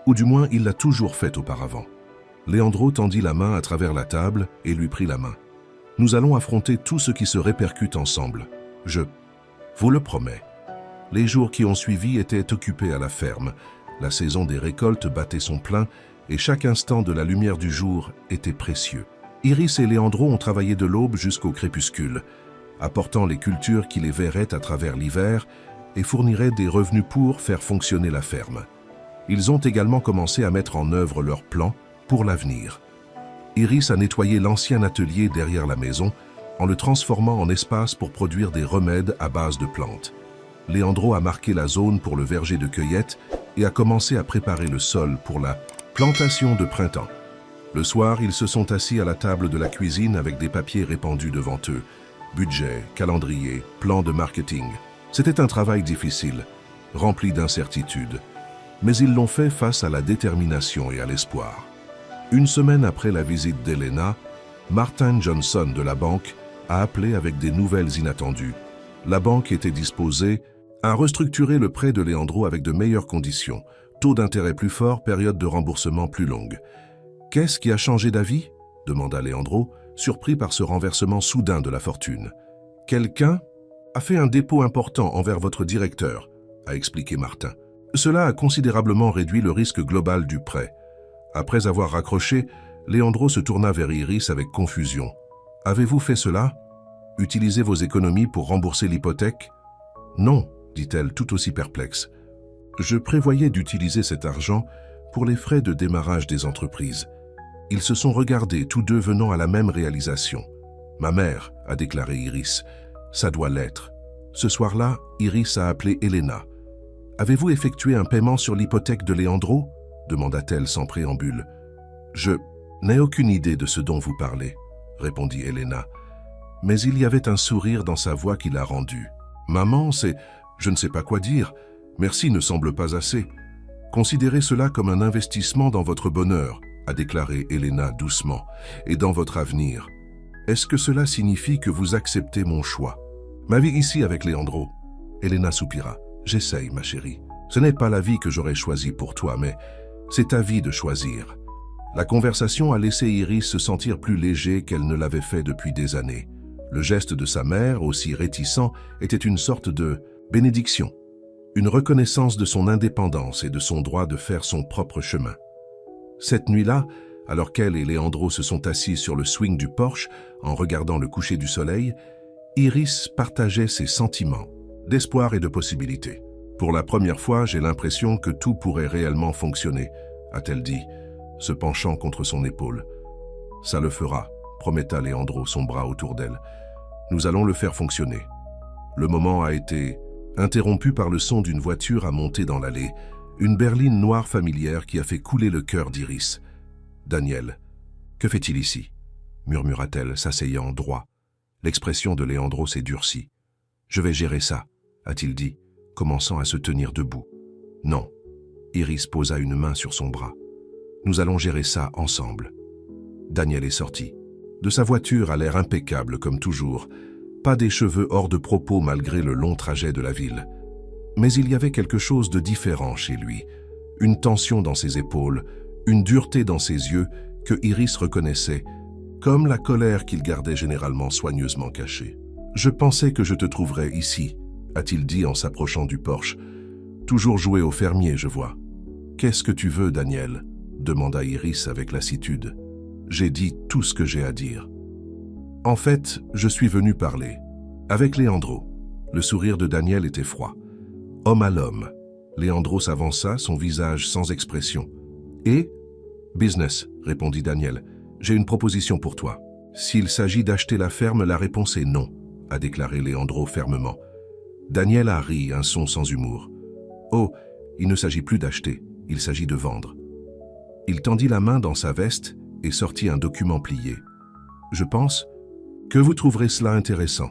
S1: Ou du moins, il l'a toujours fait auparavant. » Leandro tendit la main à travers la table et lui prit la main. « Nous allons affronter tout ce qui se répercute ensemble. Je vous le promets. » Les jours qui ont suivi étaient occupés à la ferme. La saison des récoltes battait son plein et chaque instant de la lumière du jour était précieux. Iris et Leandro ont travaillé de l'aube jusqu'au crépuscule, apportant les cultures qui les verraient à travers l'hiver et fourniraient des revenus pour faire fonctionner la ferme. Ils ont également commencé à mettre en œuvre leurs plans pour l'avenir. Iris a nettoyé l'ancien atelier derrière la maison en le transformant en espace pour produire des remèdes à base de plantes. Leandro a marqué la zone pour le verger de cueillette et a commencé à préparer le sol pour la plantation de printemps. Le soir, ils se sont assis à la table de la cuisine avec des papiers répandus devant eux. Budget, calendrier, plan de marketing. C'était un travail difficile, rempli d'incertitudes. Mais ils l'ont fait face à la détermination et à l'espoir. Une semaine après la visite d'Elena, Martin Johnson de la banque a appelé avec des nouvelles inattendues. La banque était disposée à restructurer le prêt de Leandro avec de meilleures conditions, taux d'intérêt plus fort, période de remboursement plus longue. « Qu'est-ce qui a changé d'avis ?» demanda Leandro, surpris par ce renversement soudain de la fortune. « Quelqu'un » a fait un dépôt important envers votre directeur, a expliqué Martin. Cela a considérablement réduit le risque global du prêt. Après avoir raccroché, Leandro se tourna vers Iris avec confusion. Avez-vous fait cela? Utilisez vos économies pour rembourser l'hypothèque? Non, dit-elle tout aussi perplexe. Je prévoyais d'utiliser cet argent pour les frais de démarrage des entreprises. Ils se sont regardés, tous deux venant à la même réalisation. Ma mère, a déclaré Iris, ça doit l'être. Ce soir-là, Iris a appelé Elena. Avez-vous effectué un paiement sur l'hypothèque de Leandro? Demanda-t-elle sans préambule. Je n'ai aucune idée de ce dont vous parlez, répondit Elena. Mais il y avait un sourire dans sa voix qui l'a rendue. Maman, c'est... je ne sais pas quoi dire. Merci ne semble pas assez. Considérez cela comme un investissement dans votre bonheur, a déclaré Elena doucement, et dans votre avenir. Est-ce que cela signifie que vous acceptez mon choix? Ma vie ici avec Leandro. Elena soupira. J'essaye, ma chérie. Ce n'est pas la vie que j'aurais choisie pour toi, mais c'est ta vie de choisir. La conversation a laissé Iris se sentir plus léger qu'elle ne l'avait fait depuis des années. Le geste de sa mère, aussi réticent, était une sorte de bénédiction, une reconnaissance de son indépendance et de son droit de faire son propre chemin. Cette nuit-là, alors qu'elle et Leandro se sont assis sur le swing du porche en regardant le coucher du soleil, Iris partageait ses sentiments, d'espoir et de possibilités. Pour la première fois, j'ai l'impression que tout pourrait réellement fonctionner, a-t-elle dit, se penchant contre son épaule. Ça le fera, prometta Leandro, son bras autour d'elle. Nous allons le faire fonctionner. Le moment a été interrompu par le son d'une voiture à monter dans l'allée, une berline noire familière qui a fait couler le cœur d'Iris. Daniel, que fait-il ici? Murmura-t-elle, s'asseyant droit. L'expression de Leandro s'est durcie. Je vais gérer ça, a-t-il dit, commençant à se tenir debout. Non. Iris posa une main sur son bras. Nous allons gérer ça ensemble. Daniel est sorti. De sa voiture à l'air impeccable comme toujours, pas des cheveux hors de propos malgré le long trajet de la ville. Mais il y avait quelque chose de différent chez lui, une tension dans ses épaules, une dureté dans ses yeux que Iris reconnaissait, comme la colère qu'il gardait généralement soigneusement cachée. « Je pensais que je te trouverais ici », a-t-il dit en s'approchant du porche. « Toujours jouer au fermier, je vois. »« Qu'est-ce que tu veux, Daniel ?» demanda Iris avec lassitude. « J'ai dit tout ce que j'ai à dire. »« En fait, je suis venu parler. Avec Leandro. » Le sourire de Daniel était froid. Homme à l'homme. Leandro s'avança, son visage sans expression. « Et ?»« Business, » répondit Daniel. « J'ai une proposition pour toi. S'il s'agit d'acheter la ferme, la réponse est non, » a déclaré Leandro fermement. Daniel a ri, un son sans humour. « Oh, il ne s'agit plus d'acheter, il s'agit de vendre. » Il tendit la main dans sa veste et sortit un document plié. « Je pense que vous trouverez cela intéressant. »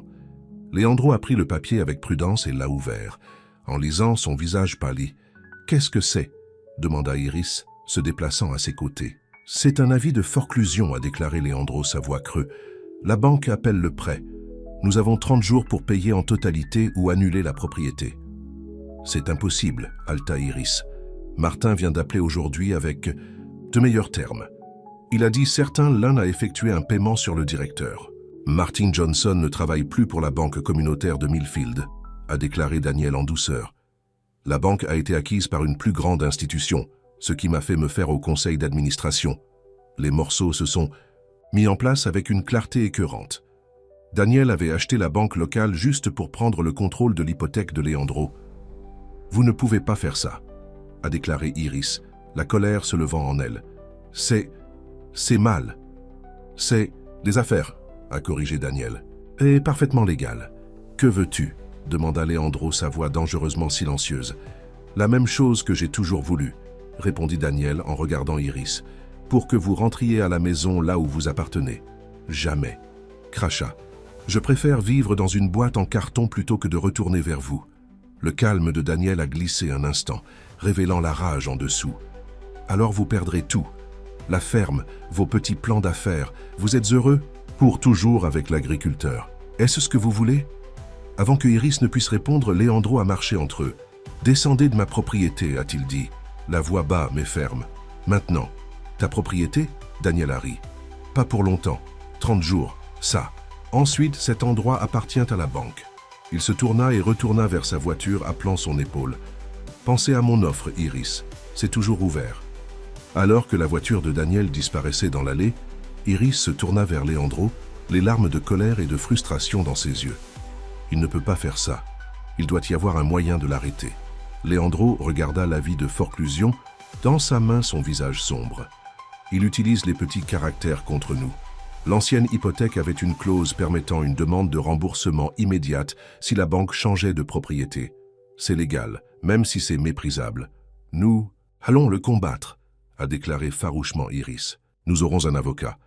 S1: Leandro a pris le papier avec prudence et l'a ouvert. En lisant, son visage pâlit. « Qu'est-ce que c'est ?» demanda Iris, se déplaçant à ses côtés. « C'est un avis de forclusion, » a déclaré Leandro, sa voix creux. « La banque appelle le prêt. Nous avons 30 jours pour payer en totalité ou annuler la propriété. »« C'est impossible, » halta Iris. « Martin vient d'appeler aujourd'hui avec de meilleurs termes. Il a dit certain l'un a effectué un paiement sur le directeur. Martin Johnson ne travaille plus pour la banque communautaire de Millfield, » a déclaré Daniel en douceur. « La banque a été acquise par une plus grande institution, ce qui m'a fait me faire au conseil d'administration. Les morceaux se sont mis en place avec une clarté écœurante. Daniel avait acheté la banque locale juste pour prendre le contrôle de l'hypothèque de Leandro. « Vous ne pouvez pas faire ça, » a déclaré Iris, la colère se levant en elle. « C'est mal. C'est des affaires, » a corrigé Daniel. « Et parfaitement légal. Que veux-tu » demanda Leandro, sa voix dangereusement silencieuse. « La même chose que j'ai toujours voulu, » répondit Daniel en regardant Iris, « pour que vous rentriez à la maison là où vous appartenez. Jamais. » Cracha. « Je préfère vivre dans une boîte en carton plutôt que de retourner vers vous. » Le calme de Daniel a glissé un instant, révélant la rage en dessous. « Alors vous perdrez tout. La ferme, vos petits plans d'affaires. Vous êtes heureux? Pour toujours avec l'agriculteur. Est-ce ce que vous voulez ?» Avant que Iris ne puisse répondre, Leandro a marché entre eux. « Descendez de ma propriété, a-t-il dit, la voix bas mais ferme. Maintenant. Ta propriété ?» Daniel a ri. « Pas pour longtemps. 30 jours. Ça. Ensuite, cet endroit appartient à la banque. Il se tourna et retourna vers sa voiture, appelant son épaule. « Pensez à mon offre, Iris. C'est toujours ouvert. » Alors que la voiture de Daniel disparaissait dans l'allée, Iris se tourna vers Leandro, les larmes de colère et de frustration dans ses yeux. « Il ne peut pas faire ça. Il doit y avoir un moyen de l'arrêter. » Leandro regarda l'avis de forclusion, dans sa main son visage sombre. « Il utilise les petits caractères contre nous. L'ancienne hypothèque avait une clause permettant une demande de remboursement immédiate si la banque changeait de propriété. C'est légal, même si c'est méprisable. Nous allons le combattre, a déclaré farouchement Iris. Nous aurons un avocat.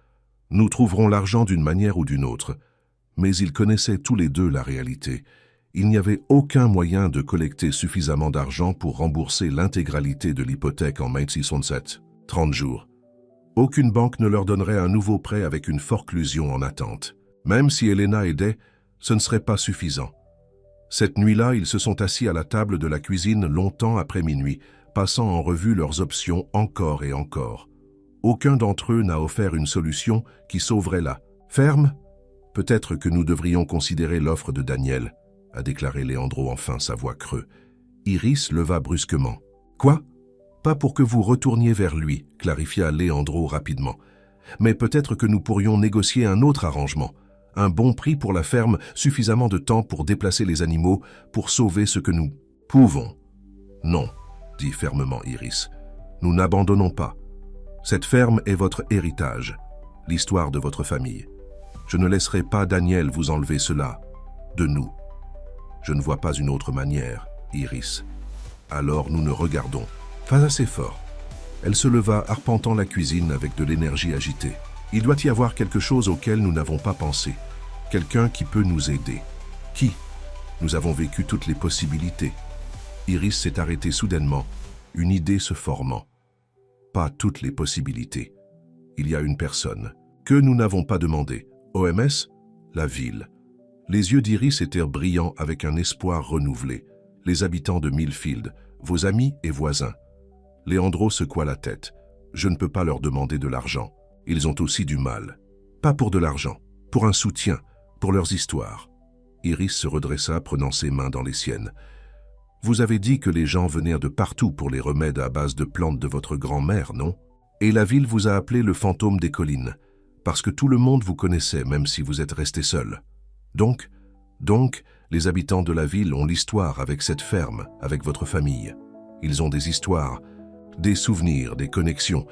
S1: Nous trouverons l'argent d'une manière ou d'une autre. Mais ils connaissaient tous les deux la réalité. Il n'y avait aucun moyen de collecter suffisamment d'argent pour rembourser l'intégralité de l'hypothèque en 607, 30 jours. Aucune banque ne leur donnerait un nouveau prêt avec une forclusion en attente. Même si Elena aidait, ce ne serait pas suffisant. Cette nuit-là, ils se sont assis à la table de la cuisine longtemps après minuit, passant en revue leurs options encore et encore. Aucun d'entre eux n'a offert une solution qui sauverait la ferme. Peut-être que nous devrions considérer l'offre de Daniel, a déclaré Leandro enfin, sa voix creux. Iris leva brusquement. Quoi? Pas pour que vous retourniez vers lui, clarifia Leandro rapidement. Mais peut-être que nous pourrions négocier un autre arrangement. Un bon prix pour la ferme, suffisamment de temps pour déplacer les animaux, pour sauver ce que nous pouvons. Non, dit fermement Iris. Nous n'abandonnons pas. Cette ferme est votre héritage, l'histoire de votre famille. Je ne laisserai pas Daniel vous enlever cela, de nous. Je ne vois pas une autre manière, Iris. Alors nous ne regardons. Pas assez fort. Elle se leva, arpentant la cuisine avec de l'énergie agitée. Il doit y avoir quelque chose auquel nous n'avons pas pensé. Quelqu'un qui peut nous aider. Qui? Nous avons vécu toutes les possibilités. Iris s'est arrêtée soudainement, une idée se formant. Pas toutes les possibilités. Il y a une personne que nous n'avons pas demandé. OMS? La ville. Les yeux d'Iris étaient brillants avec un espoir renouvelé. Les habitants de Millfield, vos amis et voisins. Leandro secoua la tête. Je ne peux pas leur demander de l'argent. Ils ont aussi du mal. Pas pour de l'argent, pour un soutien, pour leurs histoires. Iris se redressa, prenant ses mains dans les siennes. Vous avez dit que les gens venaient de partout pour les remèdes à base de plantes de votre grand-mère, non? Et la ville vous a appelé le fantôme des collines, parce que tout le monde vous connaissait, même si vous êtes resté seul. Donc, les habitants de la ville ont l'histoire avec cette ferme, avec votre famille. Ils ont des histoires, des souvenirs, des connexions.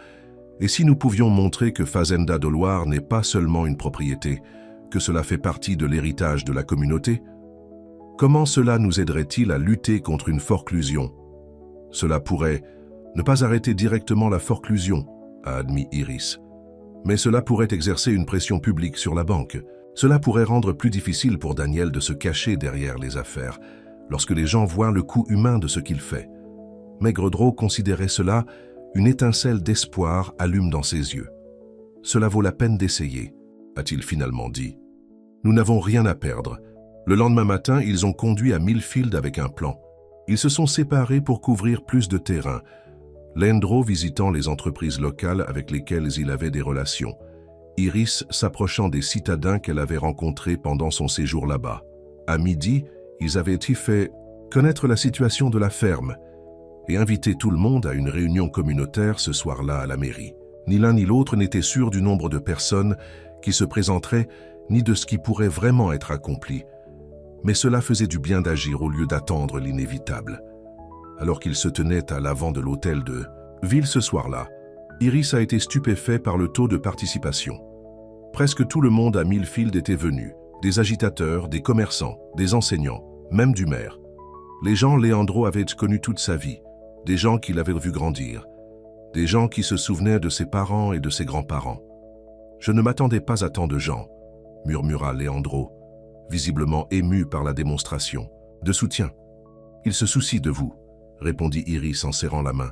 S1: Et si nous pouvions montrer que Fazenda do Loire n'est pas seulement une propriété, que cela fait partie de l'héritage de la communauté, comment cela nous aiderait-il à lutter contre une forclusion? Cela pourrait ne pas arrêter directement la forclusion, a admis Iris. Mais cela pourrait exercer une pression publique sur la banque. Cela pourrait rendre plus difficile pour Daniel de se cacher derrière les affaires, lorsque les gens voient le coût humain de ce qu'il fait. Maigredreau considérait cela, une étincelle d'espoir allume dans ses yeux. Cela vaut la peine d'essayer, a-t-il finalement dit. Nous n'avons rien à perdre. Le lendemain matin, ils ont conduit à Millfield avec un plan. Ils se sont séparés pour couvrir plus de terrain, Leandro visitant les entreprises locales avec lesquelles il avait des relations, Iris s'approchant des citadins qu'elle avait rencontrés pendant son séjour là-bas. À midi, ils avaient fait connaître la situation de la ferme et invité tout le monde à une réunion communautaire ce soir-là à la mairie. Ni l'un ni l'autre n'était sûr du nombre de personnes qui se présenteraient, ni de ce qui pourrait vraiment être accompli. Mais cela faisait du bien d'agir au lieu d'attendre l'inévitable. Alors qu'ils se tenaient à l'avant de l'hôtel de ville ce soir-là, Iris a été stupéfait par le taux de participation. Presque tout le monde à Millfield était venu, des agitateurs, des commerçants, des enseignants, même du maire. Les gens Leandro avait connus toute sa vie, des gens qu'il avait vus grandir, des gens qui se souvenaient de ses parents et de ses grands-parents. « Je ne m'attendais pas à tant de gens », murmura Leandro, visiblement ému par la démonstration. « De soutien. Il se soucie de vous », répondit Iris en serrant la main.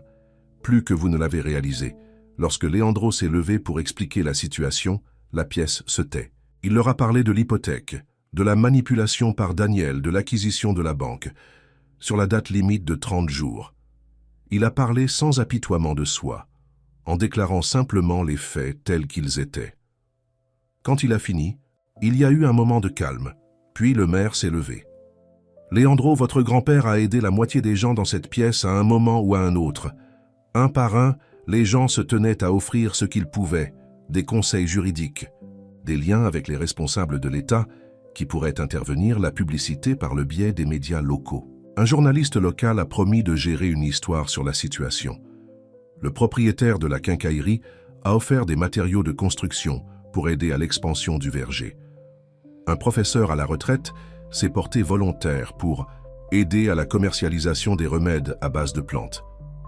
S1: Plus que vous ne l'avez réalisé. Lorsque Leandro s'est levé pour expliquer la situation, la pièce se tait. Il leur a parlé de l'hypothèque, de la manipulation par Daniel, de l'acquisition de la banque, sur la date limite de 30 jours. Il a parlé sans apitoiement de soi, en déclarant simplement les faits tels qu'ils étaient. Quand il a fini, il y a eu un moment de calme, puis le maire s'est levé. Léandro, votre grand-père a aidé la moitié des gens dans cette pièce à un moment ou à un autre. Un par un, les gens se tenaient à offrir ce qu'ils pouvaient, des conseils juridiques, des liens avec les responsables de l'État qui pourraient intervenir, la publicité par le biais des médias locaux. Un journaliste local a promis de gérer une histoire sur la situation. Le propriétaire de la quincaillerie a offert des matériaux de construction pour aider à l'expansion du verger. Un professeur à la retraite s'est porté volontaire pour aider à la commercialisation des remèdes à base de plantes.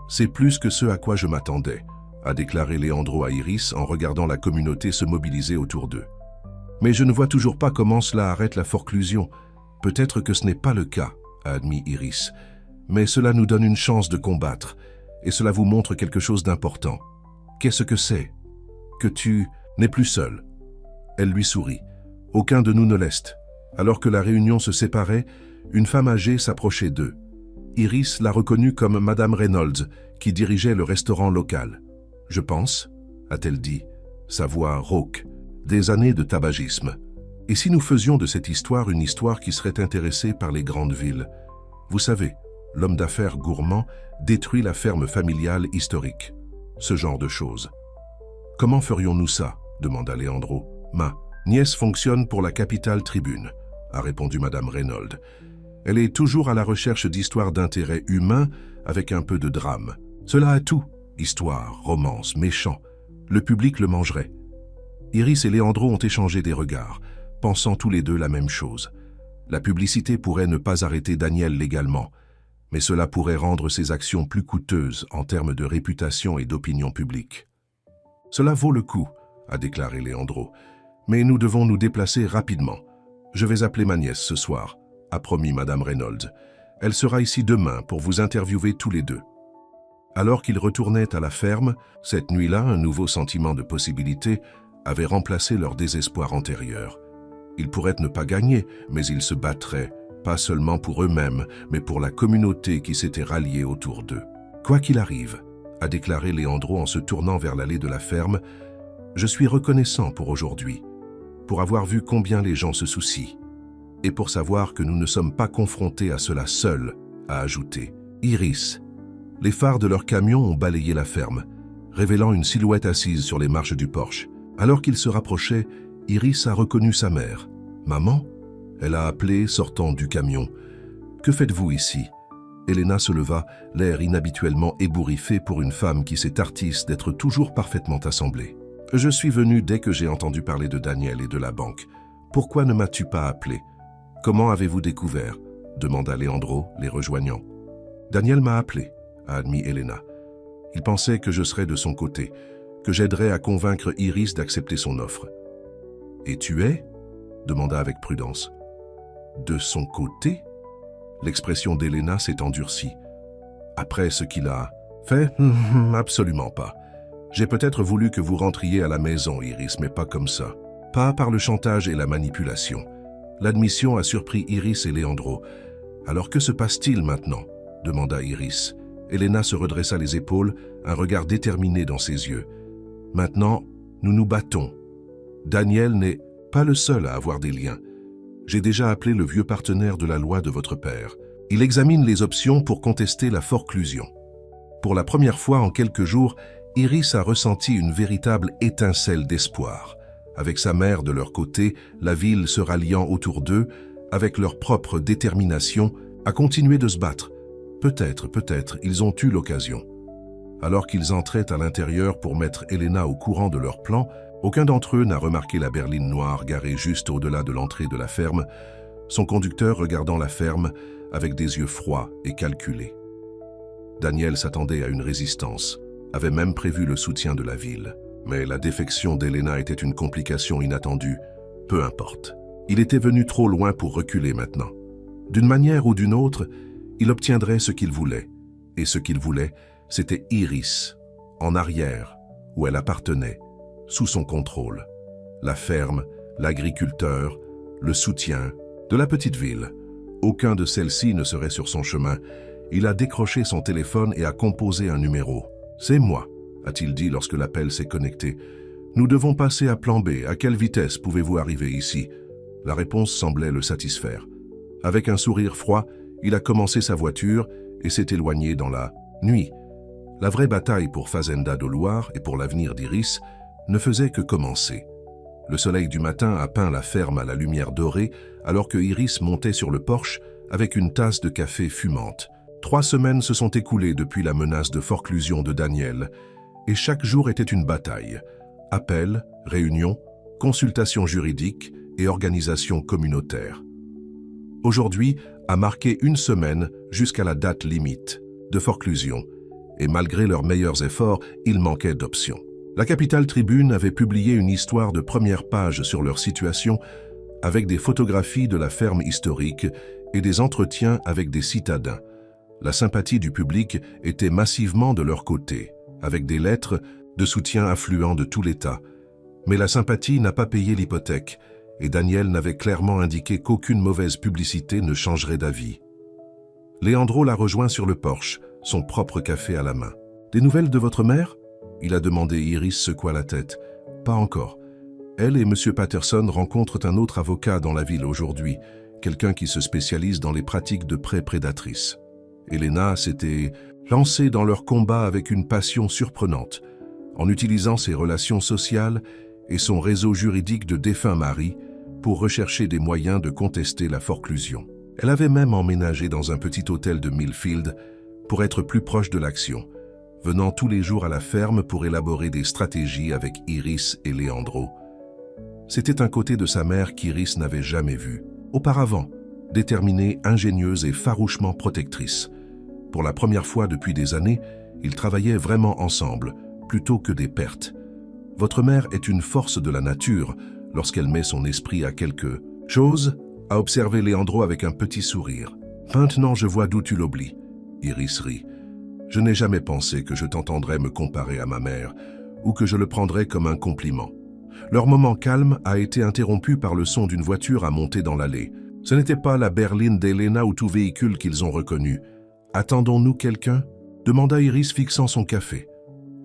S1: C'est plus que ce à quoi je m'attendais, a déclaré Léandro à Iris en regardant la communauté se mobiliser autour d'eux. Mais je ne vois toujours pas comment cela arrête la forclusion. Peut-être que ce n'est pas le cas, a admis Iris. Mais cela nous donne une chance de combattre, et cela vous montre quelque chose d'important. Qu'est-ce que c'est? Que tu n'es plus seul. Elle lui sourit. Aucun de nous ne l'est. Alors que la réunion se séparait, une femme âgée s'approchait d'eux. Iris l'a reconnue comme Madame Reynolds, qui dirigeait le restaurant local. « Je pense », a-t-elle dit, sa voix rauque, des années de tabagisme. Et si nous faisions de cette histoire une histoire qui serait intéressée par les grandes villes? Vous savez, l'homme d'affaires gourmand détruit la ferme familiale historique. Ce genre de choses. « Comment ferions-nous ça ?» demanda Léandro. « Ma nièce fonctionne pour la Capitale Tribune », a répondu Madame Reynolds. Elle est toujours à la recherche d'histoires d'intérêt humain avec un peu de drame. Cela a tout. Histoire, romance, méchant. Le public le mangerait. Iris et Léandro ont échangé des regards, pensant tous les deux la même chose. La publicité pourrait ne pas arrêter Daniel légalement, mais cela pourrait rendre ses actions plus coûteuses en termes de réputation et d'opinion publique. « Cela vaut le coup », a déclaré Léandro. « Mais nous devons nous déplacer rapidement. Je vais appeler ma nièce ce soir, a promis Madame Reynolds. Elle sera ici demain pour vous interviewer tous les deux. » Alors qu'ils retournaient à la ferme, cette nuit-là, un nouveau sentiment de possibilité avait remplacé leur désespoir antérieur. Ils pourraient ne pas gagner, mais ils se battraient, pas seulement pour eux-mêmes, mais pour la communauté qui s'était ralliée autour d'eux. « Quoi qu'il arrive », a déclaré Léandro en se tournant vers l'allée de la ferme, « je suis reconnaissant pour aujourd'hui, pour avoir vu combien les gens se soucient, et pour savoir que nous ne sommes pas confrontés à cela seuls, » a ajouté. Iris. Les phares de leur camion ont balayé la ferme, révélant une silhouette assise sur les marches du porche. Alors qu'ils se rapprochaient, Iris a reconnu sa mère. « Maman ?» Elle a appelé, sortant du camion. « Que faites-vous ici ?» Elena se leva, l'air inhabituellement ébouriffé pour une femme qui s'est artiste d'être toujours parfaitement assemblée. « Je suis venue dès que j'ai entendu parler de Daniel et de la banque. Pourquoi ne m'as-tu pas appelé? Comment avez-vous découvert ?» demanda Léandro, les rejoignant. « Daniel m'a appelé, » a admis Elena. « Il pensait que je serais de son côté, que j'aiderais à convaincre Iris d'accepter son offre. »« Et tu es ?» demanda avec prudence. « De son côté ?» L'expression d'Elena s'est endurcie. « Après ce qu'il a fait, absolument pas. J'ai peut-être voulu que vous rentriez à la maison, Iris, mais pas comme ça. Pas par le chantage et la manipulation. » L'admission a surpris Iris et Léandro. « Alors que se passe-t-il maintenant ?» demanda Iris. Elena se redressa les épaules, un regard déterminé dans ses yeux. « Maintenant, nous nous battons. Daniel n'est pas le seul à avoir des liens. J'ai déjà appelé le vieux partenaire de la loi de votre père. Il examine les options pour contester la forclusion. » Pour la première fois en quelques jours, Iris a ressenti une véritable étincelle d'espoir. Avec sa mère de leur côté, la ville se ralliant autour d'eux, avec leur propre détermination, à continuer de se battre. Peut-être, ils ont eu l'occasion. Alors qu'ils entraient à l'intérieur pour mettre Elena au courant de leur plan, aucun d'entre eux n'a remarqué la berline noire garée juste au-delà de l'entrée de la ferme, son conducteur regardant la ferme avec des yeux froids et calculés. Daniel s'attendait à une résistance, avait même prévu le soutien de la ville. Mais la défection d'Elena était une complication inattendue. Peu importe. Il était venu trop loin pour reculer maintenant. D'une manière ou d'une autre, il obtiendrait ce qu'il voulait. Et ce qu'il voulait, c'était Iris, en arrière, où elle appartenait, sous son contrôle. La ferme, l'agriculteur, le soutien de la petite ville. Aucun de celles-ci ne serait sur son chemin. Il a décroché son téléphone et a composé un numéro. « C'est moi », a-t-il dit lorsque l'appel s'est connecté. « Nous devons passer à plan B. À quelle vitesse pouvez-vous arriver ici ?» La réponse semblait le satisfaire. Avec un sourire froid, il a commencé sa voiture et s'est éloigné dans la nuit. La vraie bataille pour Fazenda do Luar et pour l'avenir d'Iris ne faisait que commencer. Le soleil du matin a peint la ferme à la lumière dorée alors que Iris montait sur le porche avec une tasse de café fumante. 3 semaines se sont écoulées depuis la menace de forclusion de Daniel et chaque jour était une bataille. Appels, réunions, consultations juridiques et organisations communautaires. Aujourd'hui a marqué 1 semaine jusqu'à la date limite de forclusion et malgré leurs meilleurs efforts, il manquait d'options. La Capitale Tribune avait publié une histoire de première page sur leur situation avec des photographies de la ferme historique et des entretiens avec des citadins. La sympathie du public était massivement de leur côté, avec des lettres de soutien affluant de tout l'État. Mais la sympathie n'a pas payé l'hypothèque et Daniel n'avait clairement indiqué qu'aucune mauvaise publicité ne changerait d'avis. Leandro l'a rejoint sur le porche, son propre café à la main. « Des nouvelles de votre mère ?» il a demandé. Iris secoua la tête. « Pas encore. Elle et M. Patterson rencontrent un autre avocat dans la ville aujourd'hui, quelqu'un qui se spécialise dans les pratiques de prêt prédatrices. Elena s'était lancée dans leur combat avec une passion surprenante, en utilisant ses relations sociales et son réseau juridique de défunt mari pour rechercher des moyens de contester la forclusion. Elle avait même emménagé dans un petit hôtel de Millfield pour être plus proche de l'action, venant tous les jours à la ferme pour élaborer des stratégies avec Iris et Leandro. C'était un côté de sa mère qu'Iris n'avait jamais vu. Auparavant, déterminée, ingénieuse et farouchement protectrice. Pour la première fois depuis des années, ils travaillaient vraiment ensemble, plutôt que des pertes. Votre mère est une force de la nature lorsqu'elle met son esprit à quelque chose, a observé Leandro avec un petit sourire. Maintenant, je vois d'où tu l'oublies. Iris rit. Je n'ai jamais pensé que je t'entendrais me comparer à ma mère ou que je le prendrais comme un compliment. Leur moment calme a été interrompu par le son d'une voiture à monter dans l'allée. Ce n'était pas la berline d'Elena ou tout véhicule qu'ils ont reconnu. Attendons-nous quelqu'un ? Demanda Iris fixant son café.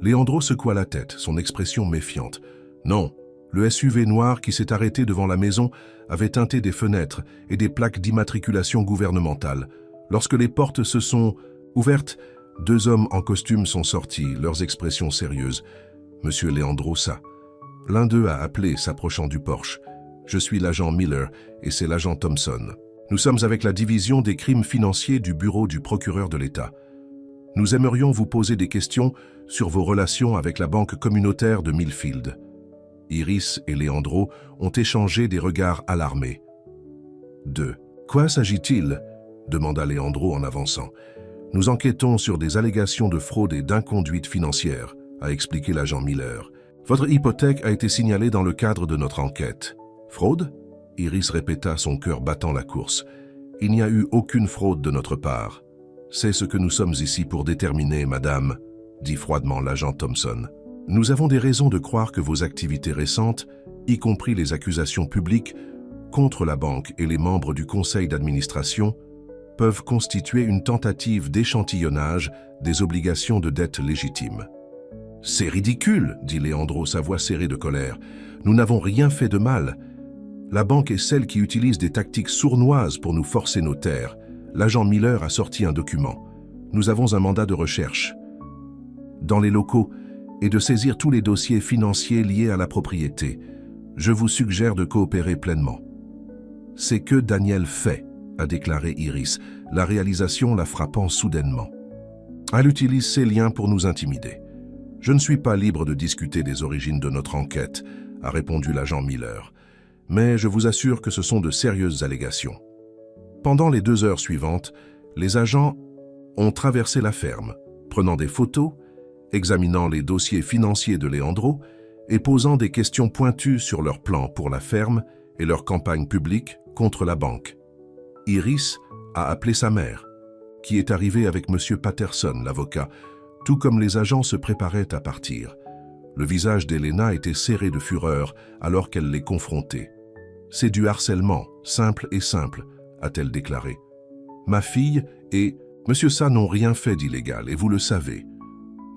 S1: Leandro secoua la tête, son expression méfiante. Non, le SUV noir qui s'est arrêté devant la maison avait teinté des fenêtres et des plaques d'immatriculation gouvernementale. Lorsque les portes se sont ouvertes, 2 hommes en costume sont sortis, leurs expressions sérieuses. Monsieur Leandro, ça. L'un d'eux a appelé, s'approchant du porche. Je suis l'agent Miller et c'est l'agent Thompson. Nous sommes avec la division des crimes financiers du bureau du procureur de l'État. Nous aimerions vous poser des questions sur vos relations avec la banque communautaire de Millfield. Iris et Leandro ont échangé des regards alarmés. « De quoi s'agit-il » demanda Leandro en avançant. « Nous enquêtons sur des allégations de fraude et d'inconduite financière, a expliqué l'agent Miller. Votre hypothèque a été signalée dans le cadre de notre enquête. Fraude ? Iris répéta, son cœur battant la course. Il n'y a eu aucune fraude de notre part. C'est ce que nous sommes ici pour déterminer, madame, dit froidement l'agent Thompson. Nous avons des raisons de croire que vos activités récentes, y compris les accusations publiques contre la banque et les membres du conseil d'administration, peuvent constituer une tentative d'échantillonnage des obligations de dette légitimes. « C'est ridicule, dit Leandro, sa voix serrée de colère. Nous n'avons rien fait de mal. La banque est celle qui utilise des tactiques sournoises pour nous forcer nos terres. L'agent Miller a sorti un document. Nous avons un mandat de recherche dans les locaux et de saisir tous les dossiers financiers liés à la propriété. Je vous suggère de coopérer pleinement. » « C'est que Daniel fait, » a déclaré Iris, la réalisation la frappant soudainement. « Elle utilise ses liens pour nous intimider. Je ne suis pas libre de discuter des origines de notre enquête, » a répondu l'agent Miller. « Mais je vous assure que ce sont de sérieuses allégations. » Pendant les 2 heures suivantes, les agents ont traversé la ferme, prenant des photos, examinant les dossiers financiers de Leandro et posant des questions pointues sur leur plan pour la ferme et leur campagne publique contre la banque. Iris a appelé sa mère, qui est arrivée avec M. Patterson, l'avocat, tout comme les agents se préparaient à partir. Le visage d'Elena était serré de fureur alors qu'elle les confrontait. « C'est du harcèlement, simple et simple, » a-t-elle déclaré. « Ma fille et Monsieur Sa n'ont rien fait d'illégal et vous le savez.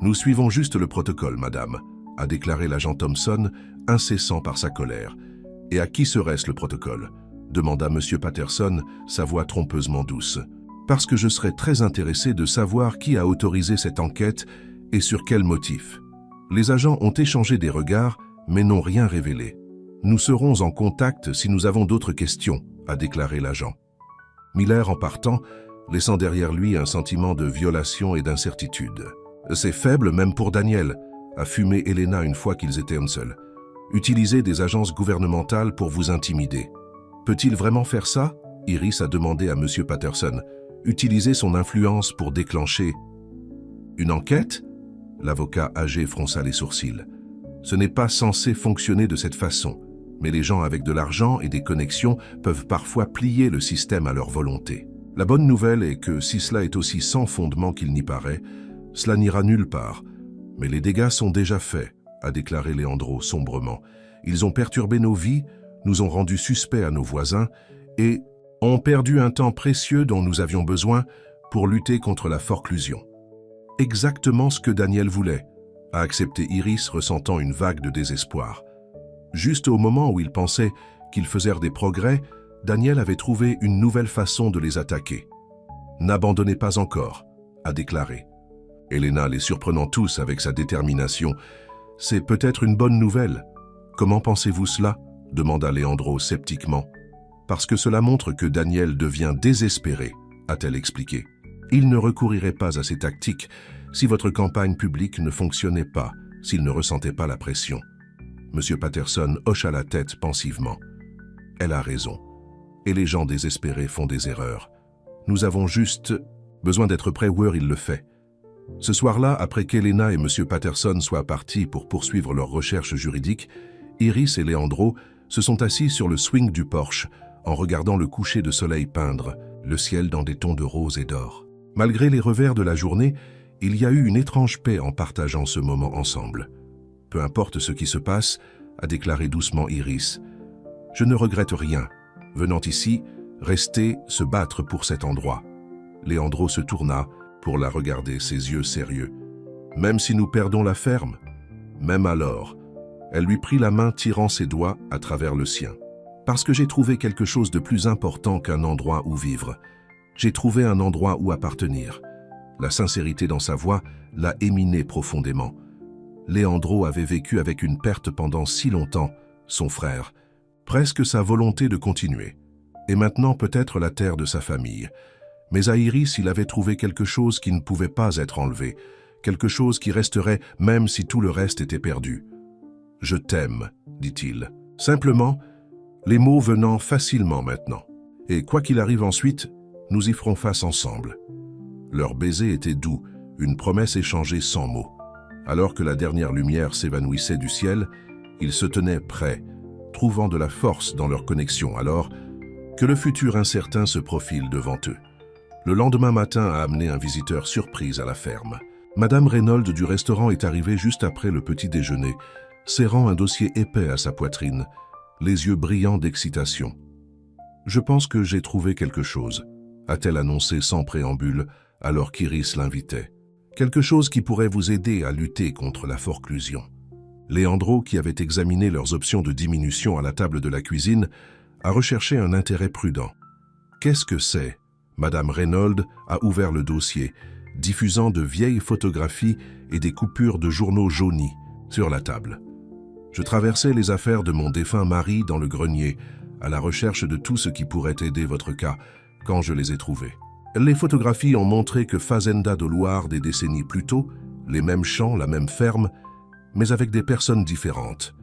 S1: Nous suivons juste le protocole, madame, » a déclaré l'agent Thompson, incessant par sa colère. « Et à qui serait-ce le protocole ? demanda M. Patterson, sa voix trompeusement douce. « Parce que je serais très intéressé de savoir qui a autorisé cette enquête et sur quel motif. » Les agents ont échangé des regards, mais n'ont rien révélé. « Nous serons en contact si nous avons d'autres questions », a déclaré l'agent. Miller, en partant, laissant derrière lui un sentiment de violation et d'incertitude. « C'est faible même pour Daniel », a fumé Elena une fois qu'ils étaient seuls. « Utiliser des agences gouvernementales pour vous intimider. Peut-il vraiment faire ça ?» Iris a demandé à M. Patterson. « Utiliser son influence pour déclencher... » « Une enquête ?» L'avocat âgé fronça les sourcils. « Ce n'est pas censé fonctionner de cette façon, mais les gens avec de l'argent et des connexions peuvent parfois plier le système à leur volonté. La bonne nouvelle est que si cela est aussi sans fondement qu'il n'y paraît, cela n'ira nulle part. Mais les dégâts sont déjà faits, a déclaré Leandro sombrement. Ils ont perturbé nos vies, nous ont rendus suspects à nos voisins et ont perdu un temps précieux dont nous avions besoin pour lutter contre la forclusion. Exactement ce que Daniel voulait, a accepté Iris, ressentant une vague de désespoir. Juste au moment où il pensait qu'ils faisèrent des progrès, Daniel avait trouvé une nouvelle façon de les attaquer. « N'abandonnez pas encore », a déclaré. Elena les surprenant tous avec sa détermination. « C'est peut-être une bonne nouvelle. Comment pensez-vous cela ?» demanda Leandro sceptiquement. « Parce que cela montre que Daniel devient désespéré », a-t-elle expliqué. « Il ne recourirait pas à ces tactiques si votre campagne publique ne fonctionnait pas, s'il ne ressentait pas la pression. » M. Patterson hocha la tête pensivement. « Elle a raison. Et les gens désespérés font des erreurs. Nous avons juste besoin d'être prêts où il le fait. » Ce soir-là, après qu'Elena et M. Patterson soient partis pour poursuivre leurs recherches juridiques, Iris et Leandro se sont assis sur le swing du porche en regardant le coucher de soleil peindre le ciel dans des tons de rose et d'or. Malgré les revers de la journée, il y a eu une étrange paix en partageant ce moment ensemble. « Peu importe ce qui se passe, » a déclaré doucement Iris. « Je ne regrette rien. Venant ici, rester, se battre pour cet endroit. » Leandro se tourna pour la regarder, ses yeux sérieux. « Même si nous perdons la ferme ?» Même alors, elle lui prit la main tirant ses doigts à travers le sien. « Parce que j'ai trouvé quelque chose de plus important qu'un endroit où vivre. J'ai trouvé un endroit où appartenir. » La sincérité dans sa voix l'a éminé profondément. Leandro avait vécu avec une perte pendant si longtemps, son frère, presque sa volonté de continuer. Et maintenant peut-être la terre de sa famille. Mais à Iris, il avait trouvé quelque chose qui ne pouvait pas être enlevé, quelque chose qui resterait même si tout le reste était perdu. « Je t'aime », dit-il. Simplement, les mots venant facilement maintenant. Et quoi qu'il arrive ensuite, nous y ferons face ensemble. Leur baiser était doux, une promesse échangée sans mots. Alors que la dernière lumière s'évanouissait du ciel, ils se tenaient prêts, trouvant de la force dans leur connexion alors que le futur incertain se profile devant eux. Le lendemain matin a amené un visiteur surprise à la ferme. Madame Reynolds du restaurant est arrivée juste après le petit déjeuner, serrant un dossier épais à sa poitrine, les yeux brillants d'excitation. « Je pense que j'ai trouvé quelque chose », a-t-elle annoncé sans préambule, alors qu'Iris l'invitait. « Quelque chose qui pourrait vous aider à lutter contre la forclusion. » Leandro, qui avait examiné leurs options de diminution à la table de la cuisine, a recherché un intérêt prudent. « Qu'est-ce que c'est ?» Madame Reynolds a ouvert le dossier, diffusant de vieilles photographies et des coupures de journaux jaunis sur la table. « Je traversais les affaires de mon défunt mari dans le grenier, à la recherche de tout ce qui pourrait aider votre cas, quand je les ai trouvés. Les photographies ont montré que Fazenda de Loire des décennies plus tôt, les mêmes champs, la même ferme, mais avec des personnes différentes.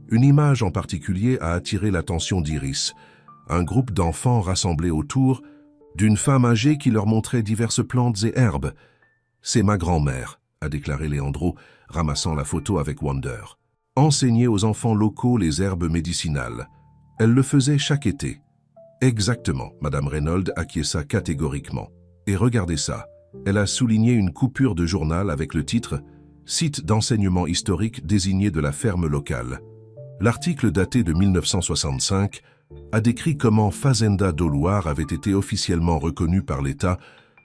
S1: Une image en particulier a attiré l'attention d'Iris, un groupe d'enfants rassemblés autour d'une femme âgée qui leur montrait diverses plantes et herbes. « C'est ma grand-mère », a déclaré Leandro, ramassant la photo avec Wonder. « Enseigner aux enfants locaux les herbes médicinales. Elle le faisait chaque été. » « Exactement, Madame Reynolds acquiesça catégoriquement. Et regardez ça, elle a souligné une coupure de journal avec le titre « Site d'enseignement historique désigné de la ferme locale ». L'article daté de 1965 a décrit comment Fazenda do Loire avait été officiellement reconnu par l'État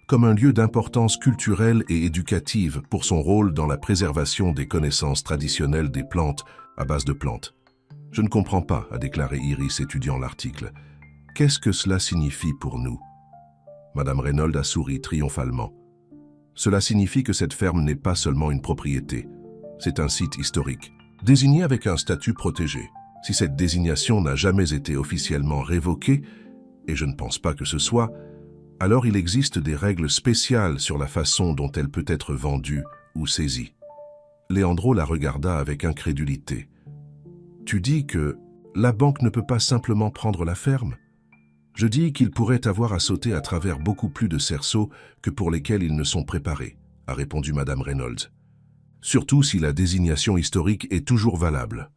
S1: comme un lieu d'importance culturelle et éducative pour son rôle dans la préservation des connaissances traditionnelles des plantes à base de plantes. « Je ne comprends pas », a déclaré Iris étudiant l'article. « Qu'est-ce que cela signifie pour nous? Madame Reynolds a souri triomphalement. Cela signifie que cette ferme n'est pas seulement une propriété, c'est un site historique, désigné avec un statut protégé. Si cette désignation n'a jamais été officiellement révoquée, et je ne pense pas que ce soit, alors il existe des règles spéciales sur la façon dont elle peut être vendue ou saisie. Leandro la regarda avec incrédulité. « Tu dis que la banque ne peut pas simplement prendre la ferme? Je dis qu'il pourrait avoir à sauter à travers beaucoup plus de cerceaux que pour lesquels ils ne sont préparés, a répondu Madame Reynolds. Surtout si la désignation historique est toujours valable.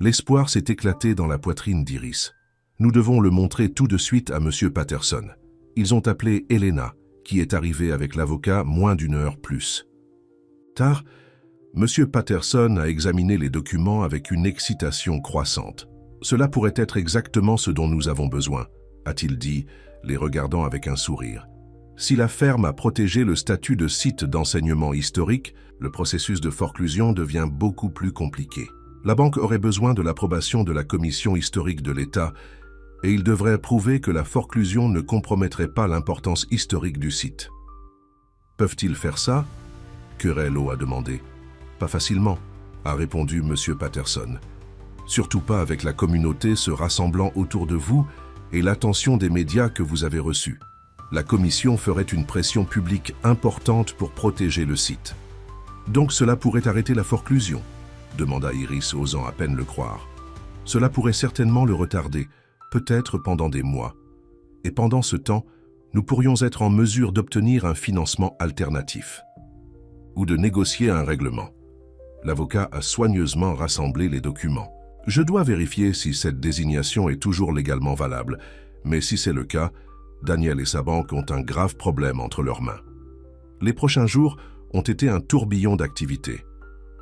S1: L'espoir s'est éclaté dans la poitrine d'Iris. Nous devons le montrer tout de suite à Monsieur Patterson. Ils ont appelé Elena, qui est arrivée avec l'avocat moins d'une heure plus. Tard, Monsieur Patterson a examiné les documents avec une excitation croissante. Cela pourrait être exactement ce dont nous avons besoin, a-t-il dit, les regardant avec un sourire. Si la ferme a protégé le statut de site d'enseignement historique, le processus de forclusion devient beaucoup plus compliqué. La banque aurait besoin de l'approbation de la commission historique de l'État et il devrait prouver que la forclusion ne compromettrait pas l'importance historique du site. Peuvent-ils faire ça? Querello a demandé. Pas facilement, a répondu M. Patterson. Surtout pas avec la communauté se rassemblant autour de vous et l'attention des médias que vous avez reçue. La commission ferait une pression publique importante pour protéger le site. Donc cela pourrait arrêter la forclusion, demanda Iris, osant à peine le croire. Cela pourrait certainement le retarder, peut-être pendant des mois. Et pendant ce temps, nous pourrions être en mesure d'obtenir un financement alternatif. Ou de négocier un règlement. L'avocat a soigneusement rassemblé les documents. Je dois vérifier si cette désignation est toujours légalement valable, mais si c'est le cas, Daniel et sa banque ont un grave problème entre leurs mains. Les prochains jours ont été un tourbillon d'activités.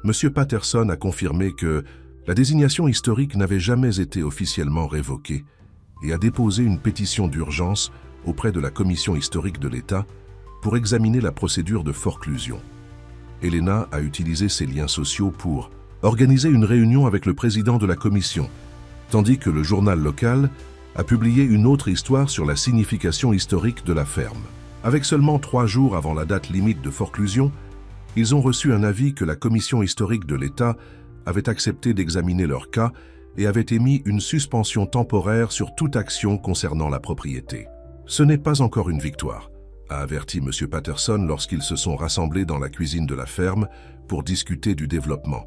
S1: M. Patterson a confirmé que la désignation historique n'avait jamais été officiellement révoquée et a déposé une pétition d'urgence auprès de la commission historique de l'État pour examiner la procédure de forclusion. Elena a utilisé ses liens sociaux pour organiser une réunion avec le président de la commission, tandis que le journal local a publié une autre histoire sur la signification historique de la ferme. Avec seulement 3 jours avant la date limite de forclusion, ils ont reçu un avis que la commission historique de l'État avait accepté d'examiner leur cas et avait émis une suspension temporaire sur toute action concernant la propriété. Ce n'est pas encore une victoire, a averti M. Patterson lorsqu'ils se sont rassemblés dans la cuisine de la ferme pour discuter du développement.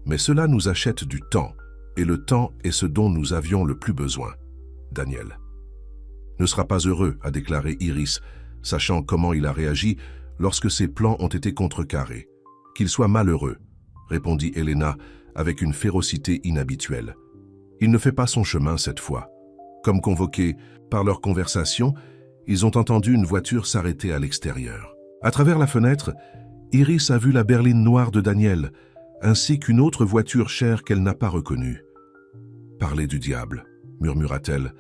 S1: Mais cela nous achète du temps, et le temps est ce dont nous avions le plus besoin. Daniel ne sera pas heureux, a déclaré Iris, sachant comment il a réagi lorsque ses plans ont été contrecarrés. Qu'il soit malheureux, répondit Elena avec une férocité inhabituelle. Il ne fait pas son chemin cette fois. Comme convoqués par leur conversation, ils ont entendu une voiture s'arrêter à l'extérieur. À travers la fenêtre, Iris a vu la berline noire de Daniel, ainsi qu'une autre voiture chère qu'elle n'a pas reconnue. « Parlez du diable », murmura-t-elle,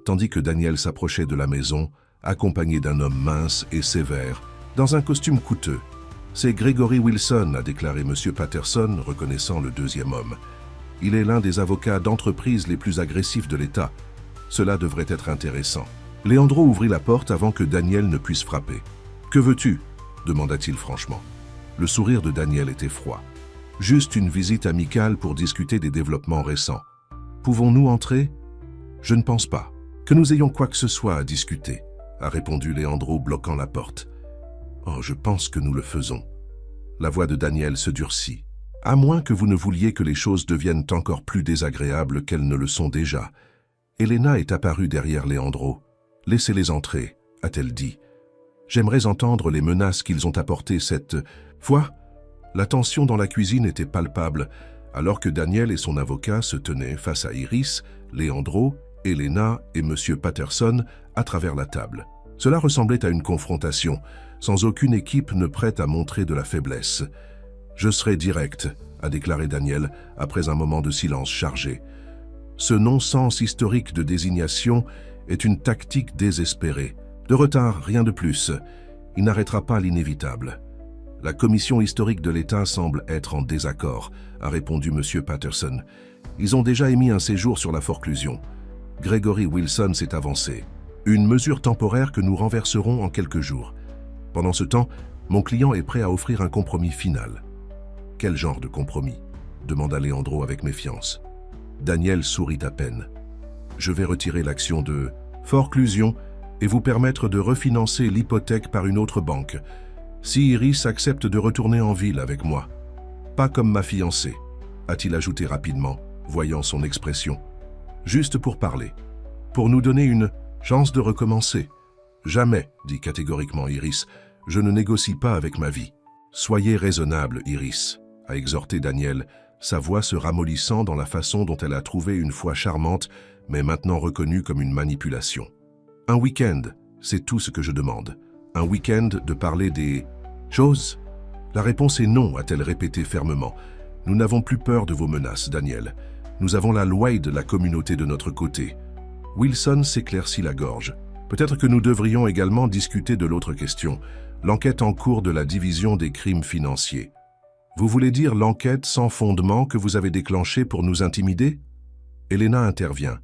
S1: tandis que Daniel s'approchait de la maison, accompagné d'un homme mince et sévère, dans un costume coûteux. « C'est Gregory Wilson », a déclaré M. Patterson, reconnaissant le deuxième homme. « Il est l'un des avocats d'entreprise les plus agressifs de l'État. Cela devrait être intéressant. » Leandro ouvrit la porte avant que Daniel ne puisse frapper. « Que veux-tu » demanda-t-il franchement. Le sourire de Daniel était froid. « Juste une visite amicale pour discuter des développements récents. Pouvons-nous entrer ?»« Je ne pense pas. Que nous ayons quoi que ce soit à discuter, » a répondu Leandro, bloquant la porte. « Oh, je pense que nous le faisons. » La voix de Daniel se durcit. « À moins que vous ne vouliez que les choses deviennent encore plus désagréables qu'elles ne le sont déjà. » Elena est apparue derrière Leandro. « Laissez-les entrer, » a-t-elle dit. « J'aimerais entendre les menaces qu'ils ont apportées cette fois. » La tension dans la cuisine était palpable, alors que Daniel et son avocat se tenaient face à Iris, Leandro, Elena et M. Patterson à travers la table. Cela ressemblait à une confrontation, sans aucune équipe ne prête à montrer de la faiblesse. « Je serai direct », a déclaré Daniel après un moment de silence chargé. Ce non-sens historique de désignation est une tactique désespérée. De retard, rien de plus. Il n'arrêtera pas l'inévitable. La commission historique de l'État semble être en désaccord, a répondu M. Patterson. Ils ont déjà émis un séjour sur la forclusion. Gregory Wilson s'est avancé. Une mesure temporaire que nous renverserons en quelques jours. Pendant ce temps, mon client est prêt à offrir un compromis final. Quel genre de compromis? Demanda Leandro avec méfiance. Daniel sourit à peine. Je vais retirer l'action de forclusion et vous permettre de refinancer l'hypothèque par une autre banque. Si Iris accepte de retourner en ville avec moi. Pas comme ma fiancée, a-t-il ajouté rapidement, voyant son expression. Juste pour parler. Pour nous donner une chance de recommencer. Jamais, dit catégoriquement Iris, je ne négocie pas avec ma vie. Soyez raisonnable, Iris, a exhorté Daniel, sa voix se ramollissant dans la façon dont elle a trouvé une fois charmante, mais maintenant reconnue comme une manipulation. Un week-end, c'est tout ce que je demande. Un week-end de parler des choses? La réponse est non, a-t-elle répété fermement. Nous n'avons plus peur de vos menaces, Daniel. Nous avons la loi de la communauté de notre côté. Wilson s'éclaircit la gorge. Peut-être que nous devrions également discuter de l'autre question, l'enquête en cours de la division des crimes financiers. Vous voulez dire l'enquête sans fondement que vous avez déclenchée pour nous intimider? Elena intervient.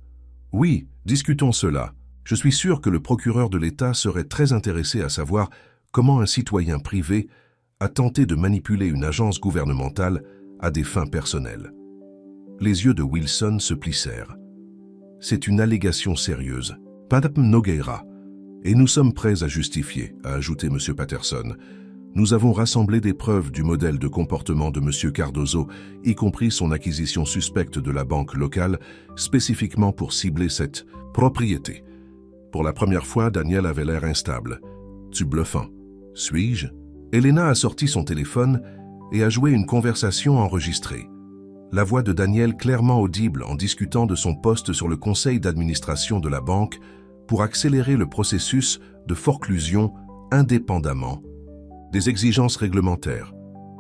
S1: Oui, discutons cela. Je suis sûr que le procureur de l'État serait très intéressé à savoir comment un citoyen privé a tenté de manipuler une agence gouvernementale à des fins personnelles. Les yeux de Wilson se plissèrent. C'est une allégation sérieuse. Padam Nogueira. Et nous sommes prêts à justifier, a ajouté M. Patterson. Nous avons rassemblé des preuves du modèle de comportement de M. Cardozo, y compris son acquisition suspecte de la banque locale, spécifiquement pour cibler cette propriété. Pour la première fois, Daniel avait l'air instable. Tu bluffant. Suis-je? Elena a sorti son téléphone et a joué une conversation enregistrée. La voix de Daniel clairement audible en discutant de son poste sur le conseil d'administration de la banque pour accélérer le processus de forclusion indépendamment des exigences réglementaires.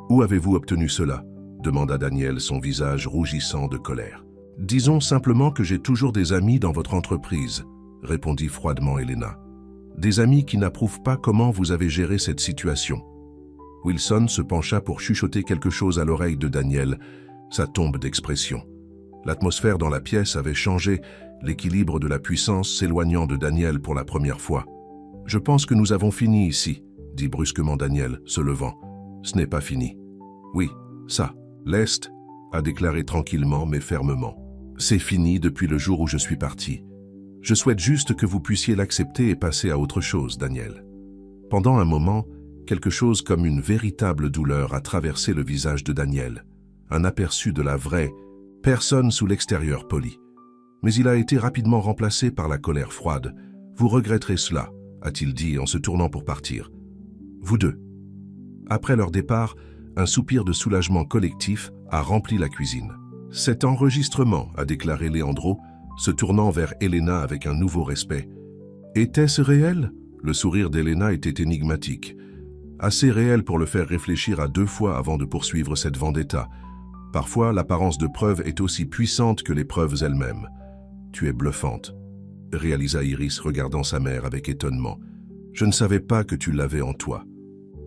S1: Où avez-vous obtenu cela? Demanda Daniel, son visage rougissant de colère. Disons simplement que j'ai toujours des amis dans votre entreprise, répondit froidement Elena. Des amis qui n'approuvent pas comment vous avez géré cette situation. Wilson se pencha pour chuchoter quelque chose à l'oreille de Daniel, sa tombe d'expression. L'atmosphère dans la pièce avait changé, l'équilibre de la puissance s'éloignant de Daniel pour la première fois. « Je pense que nous avons fini ici », dit brusquement Daniel, se levant. « Ce n'est pas fini. »« Oui, ça, l'Est, » a déclaré tranquillement mais fermement. « C'est fini depuis le jour où je suis parti. Je souhaite juste que vous puissiez l'accepter et passer à autre chose, Daniel. » Pendant un moment, quelque chose comme une véritable douleur a traversé le visage de Daniel. Un aperçu de la vraie personne sous l'extérieur poli. Mais il a été rapidement remplacé par la colère froide. « Vous regretterez cela », a-t-il dit en se tournant pour partir. « Vous deux. » Après leur départ, un soupir de soulagement collectif a rempli la cuisine. « Cet enregistrement », a déclaré Leandro, se tournant vers Elena avec un nouveau respect. « Était-ce réel ?» Le sourire d'Elena était énigmatique. Assez réel pour le faire réfléchir à deux fois avant de poursuivre cette vendetta. Parfois, l'apparence de preuve est aussi puissante que les preuves elles-mêmes. « Tu es bluffante », réalisa Iris regardant sa mère avec étonnement. « Je ne savais pas que tu l'avais en toi. »«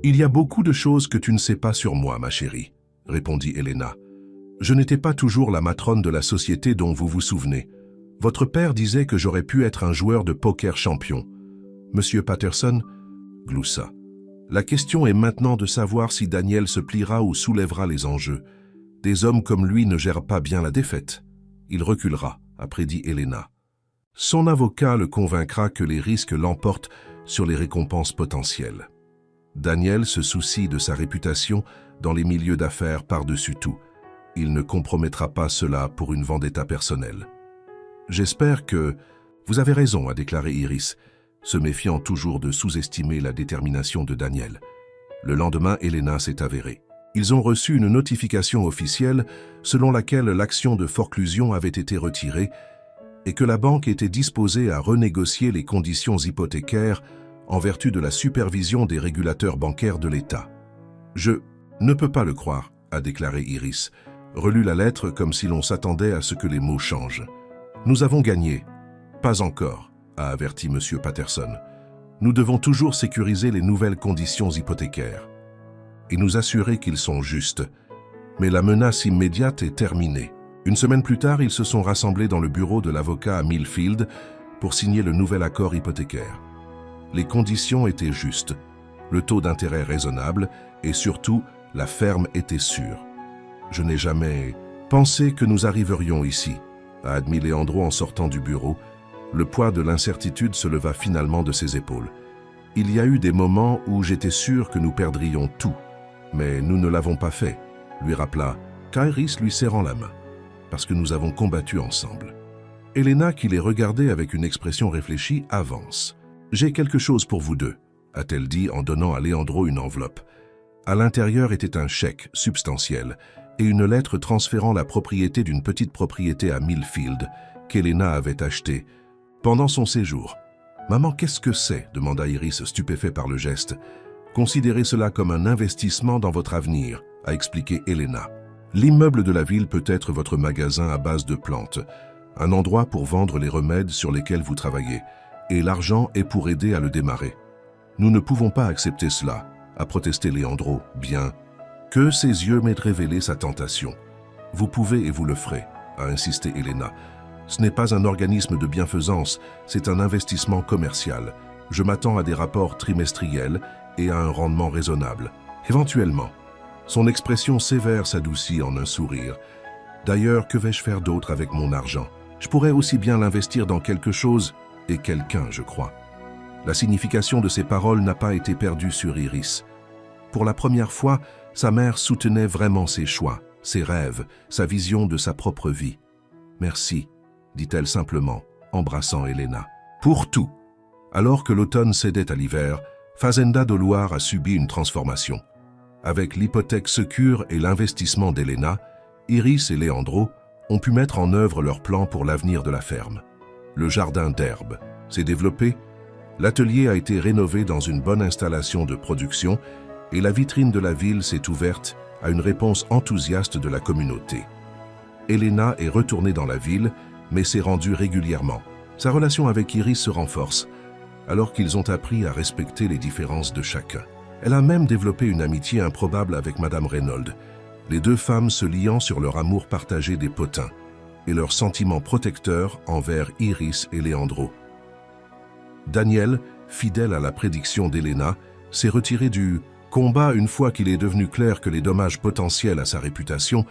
S1: Il y a beaucoup de choses que tu ne sais pas sur moi, ma chérie, » répondit Elena. « Je n'étais pas toujours la matrone de la société dont vous vous souvenez. Votre père disait que j'aurais pu être un joueur de poker champion. Monsieur Patterson gloussa. La question est maintenant de savoir si Daniel se pliera ou soulèvera les enjeux. Des hommes comme lui ne gèrent pas bien la défaite. Il reculera, a prédit Elena. Son avocat le convaincra que les risques l'emportent sur les récompenses potentielles. Daniel se soucie de sa réputation dans les milieux d'affaires par-dessus tout. Il ne compromettra pas cela pour une vendetta personnelle. J'espère que... Vous avez raison, a déclaré Iris, se méfiant toujours de sous-estimer la détermination de Daniel. Le lendemain, Elena s'est avérée. Ils ont reçu une notification officielle selon laquelle l'action de forclusion avait été retirée et que la banque était disposée à renégocier les conditions hypothécaires en vertu de la supervision des régulateurs bancaires de l'État. « Je ne peux pas le croire », a déclaré Iris, relut la lettre comme si l'on s'attendait à ce que les mots changent. « Nous avons gagné. »« Pas encore », a averti M. Patterson. « Nous devons toujours sécuriser les nouvelles conditions hypothécaires et nous assurer qu'ils sont justes. Mais la menace immédiate est terminée. Une semaine plus tard, ils se sont rassemblés dans le bureau de l'avocat à Millfield pour signer le nouvel accord hypothécaire. Les conditions étaient justes, le taux d'intérêt raisonnable et surtout, la ferme était sûre. « Je n'ai jamais pensé que nous arriverions ici », a admis Leandro en sortant du bureau. Le poids de l'incertitude se leva finalement de ses épaules. « Il y a eu des moments où j'étais sûr que nous perdrions tout, mais nous ne l'avons pas fait », lui rappela Iris lui serrant la main, « parce que nous avons combattu ensemble. » Elena, qui les regardait avec une expression réfléchie, avance. « J'ai quelque chose pour vous deux », a-t-elle dit en donnant à Leandro une enveloppe. À l'intérieur était un chèque substantiel et une lettre transférant la propriété d'une petite propriété à Millfield qu'Elena avait achetée pendant son séjour. « Maman, qu'est-ce que c'est ?» demanda Iris, stupéfait par le geste. « Considérez cela comme un investissement dans votre avenir », a expliqué Elena. « L'immeuble de la ville peut être votre magasin à base de plantes, un endroit pour vendre les remèdes sur lesquels vous travaillez, et l'argent est pour aider à le démarrer. Nous ne pouvons pas accepter cela, a protesté Leandro, bien que ses yeux m'aient révélé sa tentation. Vous pouvez et vous le ferez, a insisté Elena. Ce n'est pas un organisme de bienfaisance, c'est un investissement commercial. Je m'attends à des rapports trimestriels et à un rendement raisonnable. Éventuellement. Son expression sévère s'adoucit en un sourire. D'ailleurs, que vais-je faire d'autre avec mon argent? Je pourrais aussi bien l'investir dans quelque chose et quelqu'un, je crois. La signification de ces paroles n'a pas été perdue sur Iris. Pour la première fois, sa mère soutenait vraiment ses choix, ses rêves, sa vision de sa propre vie. « Merci », dit-elle simplement, embrassant Elena. « Pour tout !» Alors que l'automne cédait à l'hiver, Fazenda do Luar a subi une transformation. Avec l'hypothèque secure et l'investissement d'Elena, Iris et Leandro ont pu mettre en œuvre leurs plans pour l'avenir de la ferme. Le jardin d'herbe s'est développé, l'atelier a été rénové dans une bonne installation de production et la vitrine de la ville s'est ouverte à une réponse enthousiaste de la communauté. Elena est retournée dans la ville, mais s'est rendue régulièrement. Sa relation avec Iris se renforce, alors qu'ils ont appris à respecter les différences de chacun. Elle a même développé une amitié improbable avec Madame Reynolds, les deux femmes se liant sur leur amour partagé des potins et leur sentiment protecteur envers Iris et Leandro. Daniel, fidèle à la prédiction d'Elena, s'est retiré du combat une fois qu'il est devenu clair que les dommages potentiels à sa réputation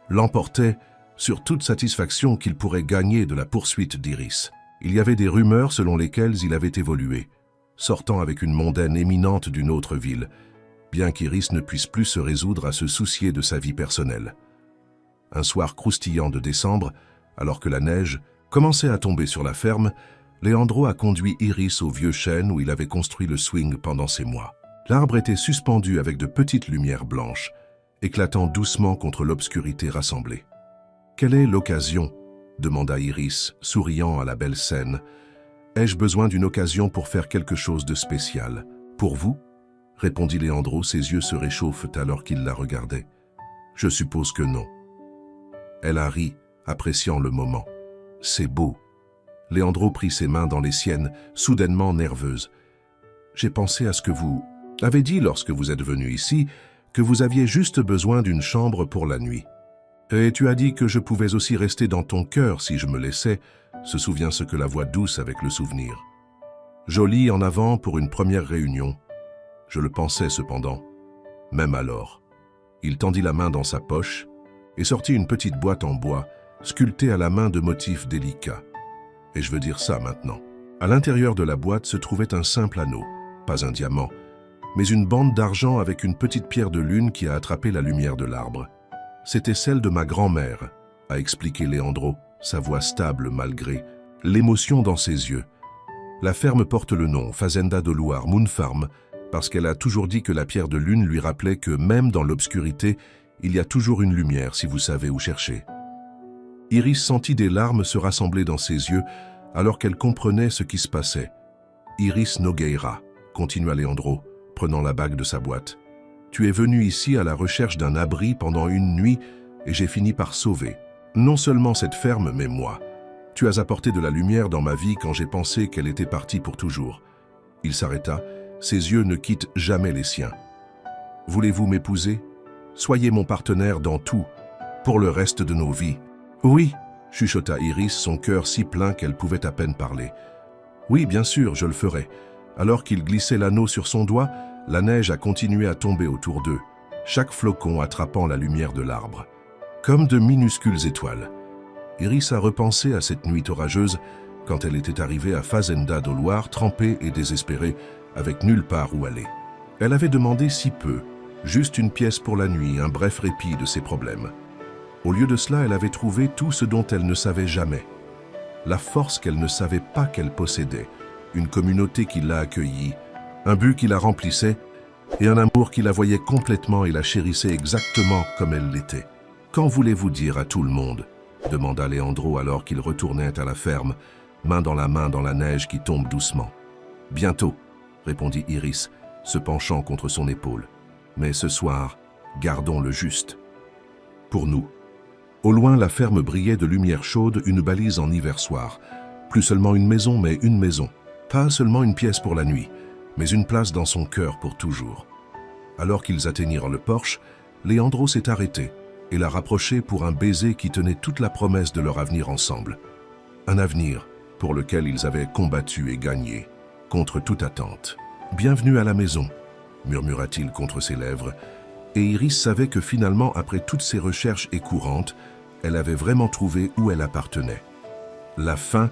S1: l'emportaient sur toute satisfaction qu'il pourrait gagner de la poursuite d'Iris. Il y avait des rumeurs selon lesquelles il avait évolué, sortant avec une mondaine éminente d'une autre ville, bien qu'Iris ne puisse plus se résoudre à se soucier de sa vie personnelle. Un soir croustillant de décembre, alors que la neige commençait à tomber sur la ferme, Leandro a conduit Iris au vieux chêne où il avait construit le swing pendant ces mois. L'arbre était suspendu avec de petites lumières blanches, éclatant doucement contre l'obscurité rassemblée. « Quelle est l'occasion ?» demanda Iris, souriant à la belle scène. « Ai-je besoin d'une occasion pour faire quelque chose de spécial? Pour vous ?» répondit Leandro, ses yeux se réchauffent alors qu'il la regardait. « Je suppose que non. » Elle a ri, appréciant le moment. « C'est beau. » Leandro prit ses mains dans les siennes, soudainement nerveuse. « J'ai pensé à ce que vous avez dit lorsque vous êtes venu ici, que vous aviez juste besoin d'une chambre pour la nuit. Et tu as dit que je pouvais aussi rester dans ton cœur si je me laissais, se souvient ce que la voix douce avec le souvenir. Joli en avant pour une première réunion. Je le pensais cependant, même alors. » Il tendit la main dans sa poche et sortit une petite boîte en bois, sculptée à la main de motifs délicats. Et je veux dire ça maintenant. À l'intérieur de la boîte se trouvait un simple anneau, pas un diamant, mais une bande d'argent avec une petite pierre de lune qui a attrapé la lumière de l'arbre. C'était celle de ma grand-mère, a expliqué Leandro, sa voix stable malgré l'émotion dans ses yeux. La ferme porte le nom Fazenda do Luar Moon Farm parce qu'elle a toujours dit que la pierre de lune lui rappelait que même dans l'obscurité, il y a toujours une lumière si vous savez où chercher. Iris sentit des larmes se rassembler dans ses yeux alors qu'elle comprenait ce qui se passait. Iris Nogueira, continua Leandro, prenant la bague de sa boîte. Tu es venu ici à la recherche d'un abri pendant une nuit et j'ai fini par sauver, non seulement cette ferme, mais moi. Tu as apporté de la lumière dans ma vie quand j'ai pensé qu'elle était partie pour toujours. Il s'arrêta, ses yeux ne quittent jamais les siens. Voulez-vous m'épouser? Soyez mon partenaire dans tout, pour le reste de nos vies. Oui, chuchota Iris, son cœur si plein qu'elle pouvait à peine parler. Oui, bien sûr, je le ferai. Alors qu'il glissait l'anneau sur son doigt, la neige a continué à tomber autour d'eux, chaque flocon attrapant la lumière de l'arbre. Comme de minuscules étoiles. Iris a repensé à cette nuit orageuse quand elle était arrivée à Fazenda do Loire, trempée et désespérée, avec nulle part où aller. Elle avait demandé si peu, juste une pièce pour la nuit, un bref répit de ses problèmes. Au lieu de cela, elle avait trouvé tout ce dont elle ne savait jamais. La force qu'elle ne savait pas qu'elle possédait, une communauté qui l'a accueillie, un but qui la remplissait et un amour qui la voyait complètement et la chérissait exactement comme elle l'était. « Quand voulez-vous dire à tout le monde ?» demanda Leandro alors qu'il retournait à la ferme, main dans la neige qui tombe doucement. « Bientôt », répondit Iris, se penchant contre son épaule. « Mais ce soir, gardons le juste. » Pour nous. Au loin, la ferme brillait de lumière chaude, une balise en hiver soir. Plus seulement une maison, mais une maison. Pas seulement une pièce pour la nuit, mais une place dans son cœur pour toujours. Alors qu'ils atteignirent le porche, Leandro s'est arrêté et l'a rapproché pour un baiser qui tenait toute la promesse de leur avenir ensemble. Un avenir pour lequel ils avaient combattu et gagné, contre toute attente. « Bienvenue à la maison », murmura-t-il contre ses lèvres, et Iris savait que finalement, après toutes ses recherches écourantes, elle avait vraiment trouvé où elle appartenait. La faim